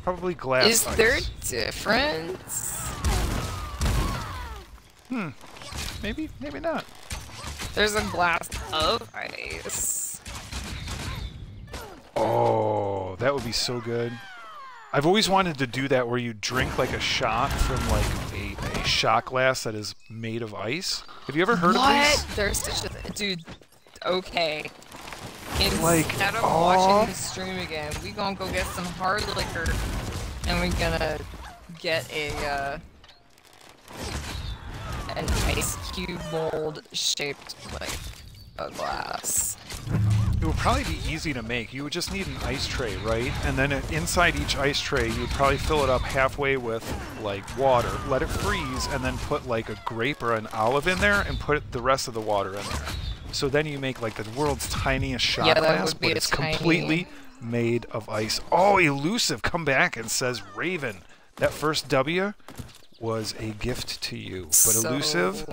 Probably glass ice. Is there a difference? Maybe, maybe not. There's a glass of ice. Oh, that would be so good. I've always wanted to do that where you drink like a shot from like a shot glass that is made of ice. Have you ever heard of these? What? There's such a dude. Okay. Like, Instead of watching the stream again, we gonna go get some hard liquor, and we're gonna get an ice cube mold shaped like a glass. It would probably be easy to make. You would just need an ice tray, right? And then inside each ice tray, you would probably fill it up halfway with like water, let it freeze, and then put like a grape or an olive in there and put the rest of the water in there. So then you make like the world's tiniest shot glass, but it's completely made of ice. Oh, Elusive, come back and says Raven. That first W was a gift to you. But So, Elusive,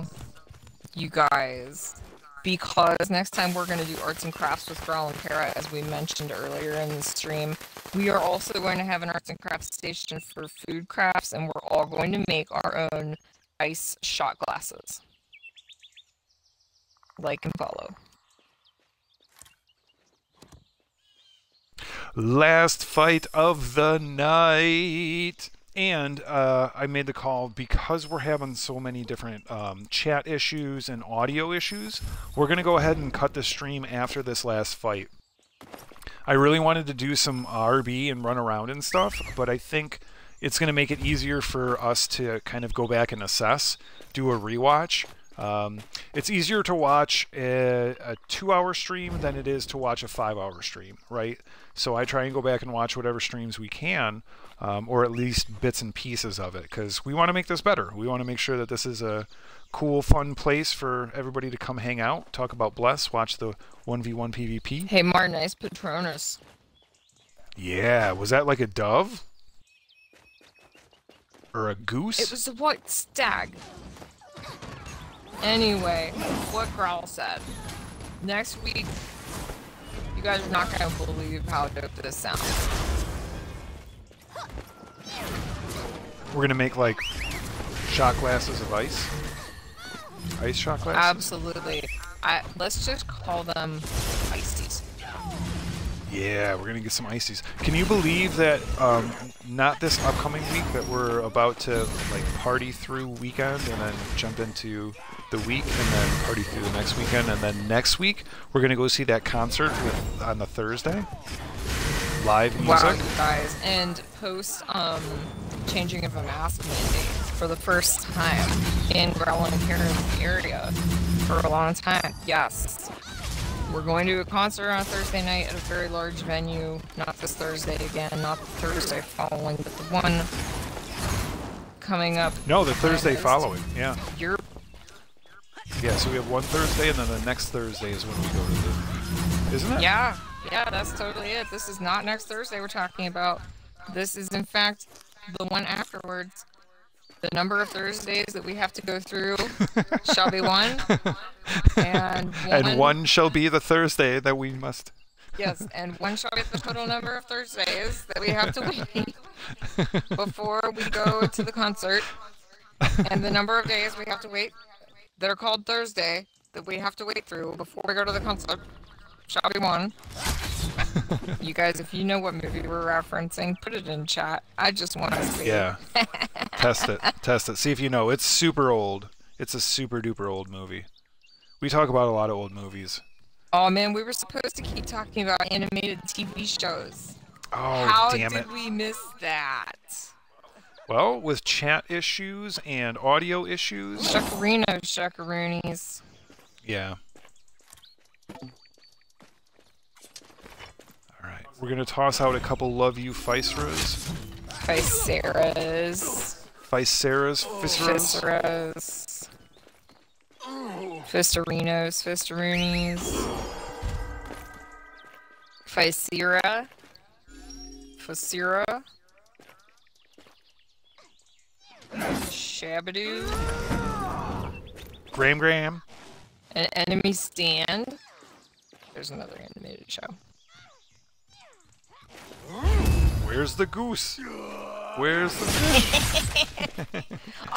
you guys, because next time we're going to do arts and crafts with Growl and Kara, as we mentioned earlier in the stream, we are also going to have an arts and crafts station for food crafts, and we're all going to make our own ice shot glasses. Like and follow. last fight of the night. And I made the call because we're having so many different chat issues and audio issues. We're going to go ahead and cut the stream after this last fight. I really wanted to do some RB and run around and stuff, but I think it's going to make it easier for us to kind of go back and assess, do a rewatch. It's easier to watch a 2-hour stream than it is to watch a 5-hour stream, right? So I try and go back and watch whatever streams we can, or at least bits and pieces of it, because we want to make this better. We want to make sure that this is a cool, fun place for everybody to come hang out, talk about Bless, watch the 1v1 PvP. Hey, Martin, nice Patronus. Yeah, was that like a dove? Or a goose? It was a white stag. Anyway, what Growl said. Next week, you guys are not going to believe how dope this sounds. We're gonna make like shot glasses of ice. Ice shot glasses? Absolutely. Let's just call them ices. Yeah, we're gonna get some ices. Can you believe that not this upcoming week, that we're about to like party through weekend and then jump into the week and then party through the next weekend, and then next week we're gonna go see that concert on the Thursday? Live music? Wow, you guys. And post changing of a mask mandate for the first time in Growl and Karen's area for a long time. Yes. We're going to a concert on a Thursday night at a very large venue. Not this Thursday again, not the Thursday following, but the one coming up. No, the Thursday following, yeah. You're... Yeah, so we have one Thursday, and then the next Thursday is when we go to the... Isn't it? Yeah. Yeah, that's totally it. This is not next Thursday we're talking about. This is, in fact, the one afterwards. The number of Thursdays that we have to go through shall be one, and And one shall be the Thursday that we must. Yes, and one shall be the total number of Thursdays that we have to wait before we go to the concert, and the number of days we have to wait that are called Thursday that we have to wait through before we go to the concert shall be one. You guys, if you know what movie we're referencing, put it in chat. I just want to see. Yeah. Test it. Test it. See if you know. It's super old. It's a super duper old movie. We talk about a lot of old movies. Oh man, we were supposed to keep talking about animated TV shows. Oh, damn it. How did we miss that? Well, with chat issues and audio issues. Shuckarinos, shuckaroonies. Yeah. Alright, we're going to toss out a couple Love You Physeras. Physeras. Physeras? Physeras. Fisterinos, Fisteroonies. Physera. Physera. Shabadoo. Graham. An Enemy Stand. There's another animated show. Where's the goose? Where's the fish?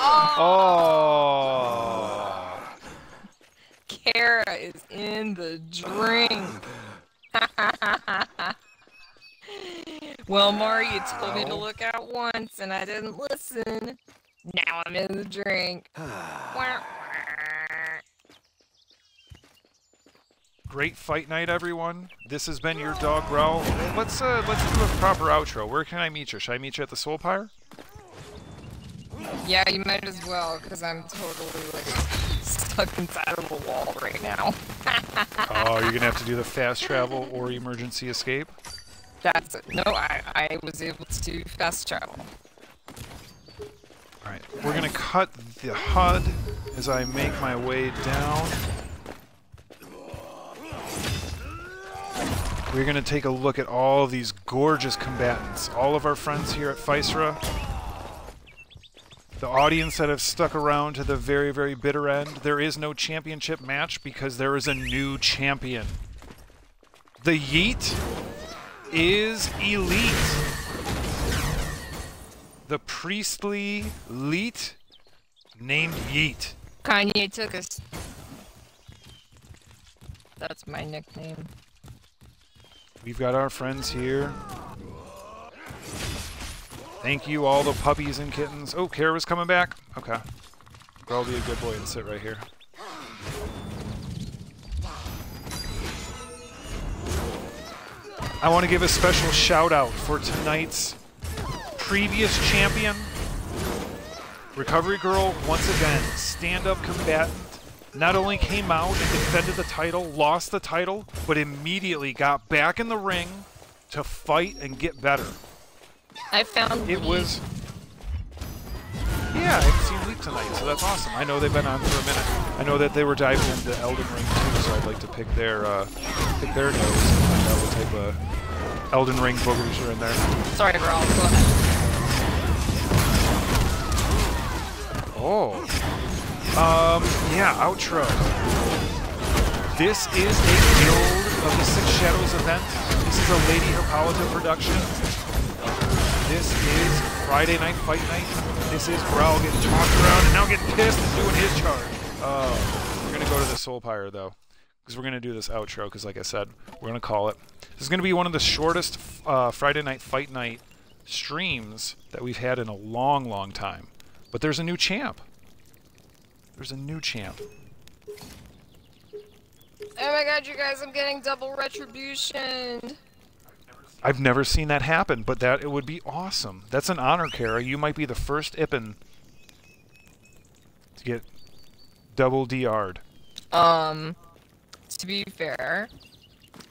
Oh! Kara is in the drink. Well, Mari, you told me to look out once, and I didn't listen. Now I'm in the drink. Great fight night, everyone. This has been your dog Growl. Let's do a proper outro. Where can I meet you? Should I meet you at the Soul Pyre? Yeah, you might as well, because I'm totally, like, stuck inside of a wall right now. Oh, you're gonna have to do the fast travel or emergency escape? That's it. No, I was able to fast travel. Alright, we're gonna cut the HUD as I make my way down. We're gonna take a look at all of these gorgeous combatants. All of our friends here at Physera. The audience that have stuck around to the very, very bitter end. There is no championship match because there is a new champion. The Yeet is elite. The priestly leet named Yeet. Kanye took us. That's my nickname. We've got our friends here. Thank you, all the puppies and kittens. Oh, Kara's coming back. Okay. I'll be a good boy and sit right here. I want to give a special shout out for tonight's previous champion, Recovery Girl, once again, stand-up combatant. Not only came out and defended the title, lost the title, but immediately got back in the ring to fight and get better. I found it was. Yeah, I haven't seen Leap tonight, so that's awesome. I know they've been on for a minute. I know that they were diving into Elden Ring too, so I'd like to pick their nose and find out what type of Elden Ring boogers are in there. Sorry, Raul. Go ahead. Oh. Yeah, outro. This is a Guild of the Six Shadows event. This is a Lady Hippolyta production. This is Friday Night Fight Night. This is Growl getting tossed around and now getting pissed and doing his charge. Oh, we're going to go to the Soul Pyre, though, because we're going to do this outro, because like I said, we're going to call it. This is going to be one of the shortest Friday Night Fight Night streams that we've had in a long, long time. But there's a new champ. There's a new champ. Oh my god, you guys, I'm getting double retribution. I've never seen that happen, but it would be awesome. That's an honor, Kara. You might be the first Ippin to get double DR'd. To be fair,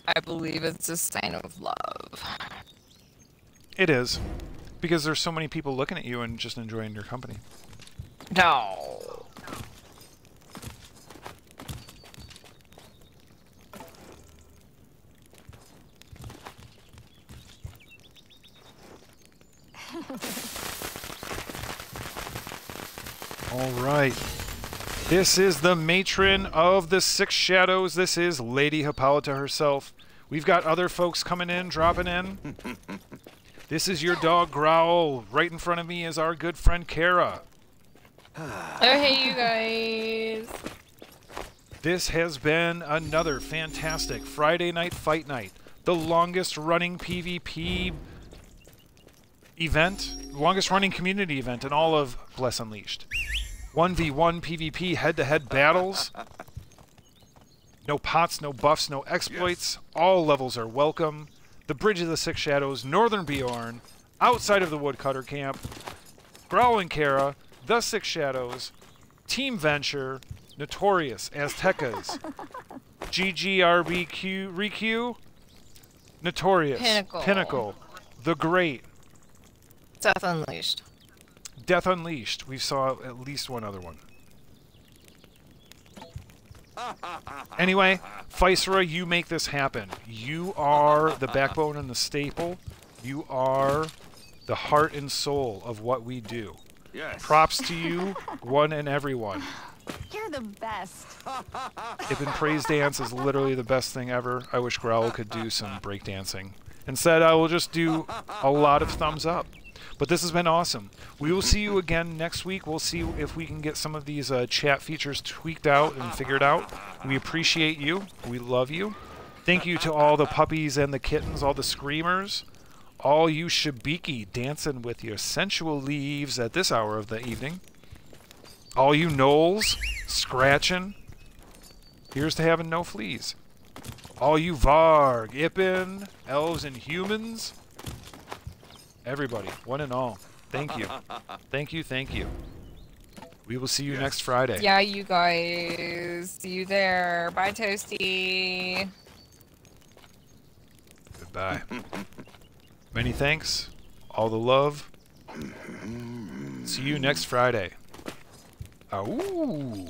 I believe it's a sign of love. It is. Because there's so many people looking at you and just enjoying your company. No. All right. This is the matron of the Six Shadows. This is Lady Hippolyta herself. We've got other folks coming in, dropping in. This is your dog Growl. Right in front of me is our good friend Kara. Oh, hey, you guys. This has been another fantastic Friday Night Fight Night. The longest running PvP event, longest running community event in all of Bless Unleashed. 1v1 PvP head-to-head battles. No pots, no buffs, no exploits. All levels are welcome. The Bridge of the Six Shadows, Northern Bjorn, outside of the Woodcutter Camp, Growl and Kara, the Six Shadows, Team Venture, Notorious, Aztecas, GGRBQ, Riku, Notorious, Pinnacle, The Great, Death Unleashed. Death Unleashed. We saw at least one other one. Anyway, Physera, you make this happen. You are the backbone and the staple. You are the heart and soul of what we do. Yes. Props to you, one and everyone. You're the best. Ibn Praise Dance is literally the best thing ever. I wish Growl could do some breakdancing. Instead, I will just do a lot of thumbs up. But this has been awesome. We will see you again next week. We'll see if we can get some of these chat features tweaked out and figured out. We appreciate you. We love you. Thank you to all the puppies and the kittens, all the screamers, all you shabiki dancing with your sensual leaves at this hour of the evening. All you gnolls scratching. Here's to having no fleas. All you Varg, Ippin, elves and humans. Everybody, one and all. Thank you. Thank you, thank you. We will see you next Friday. Yeah, you guys. See you there. Bye, Toasty. Goodbye. Many thanks. All the love. See you next Friday. Ooh.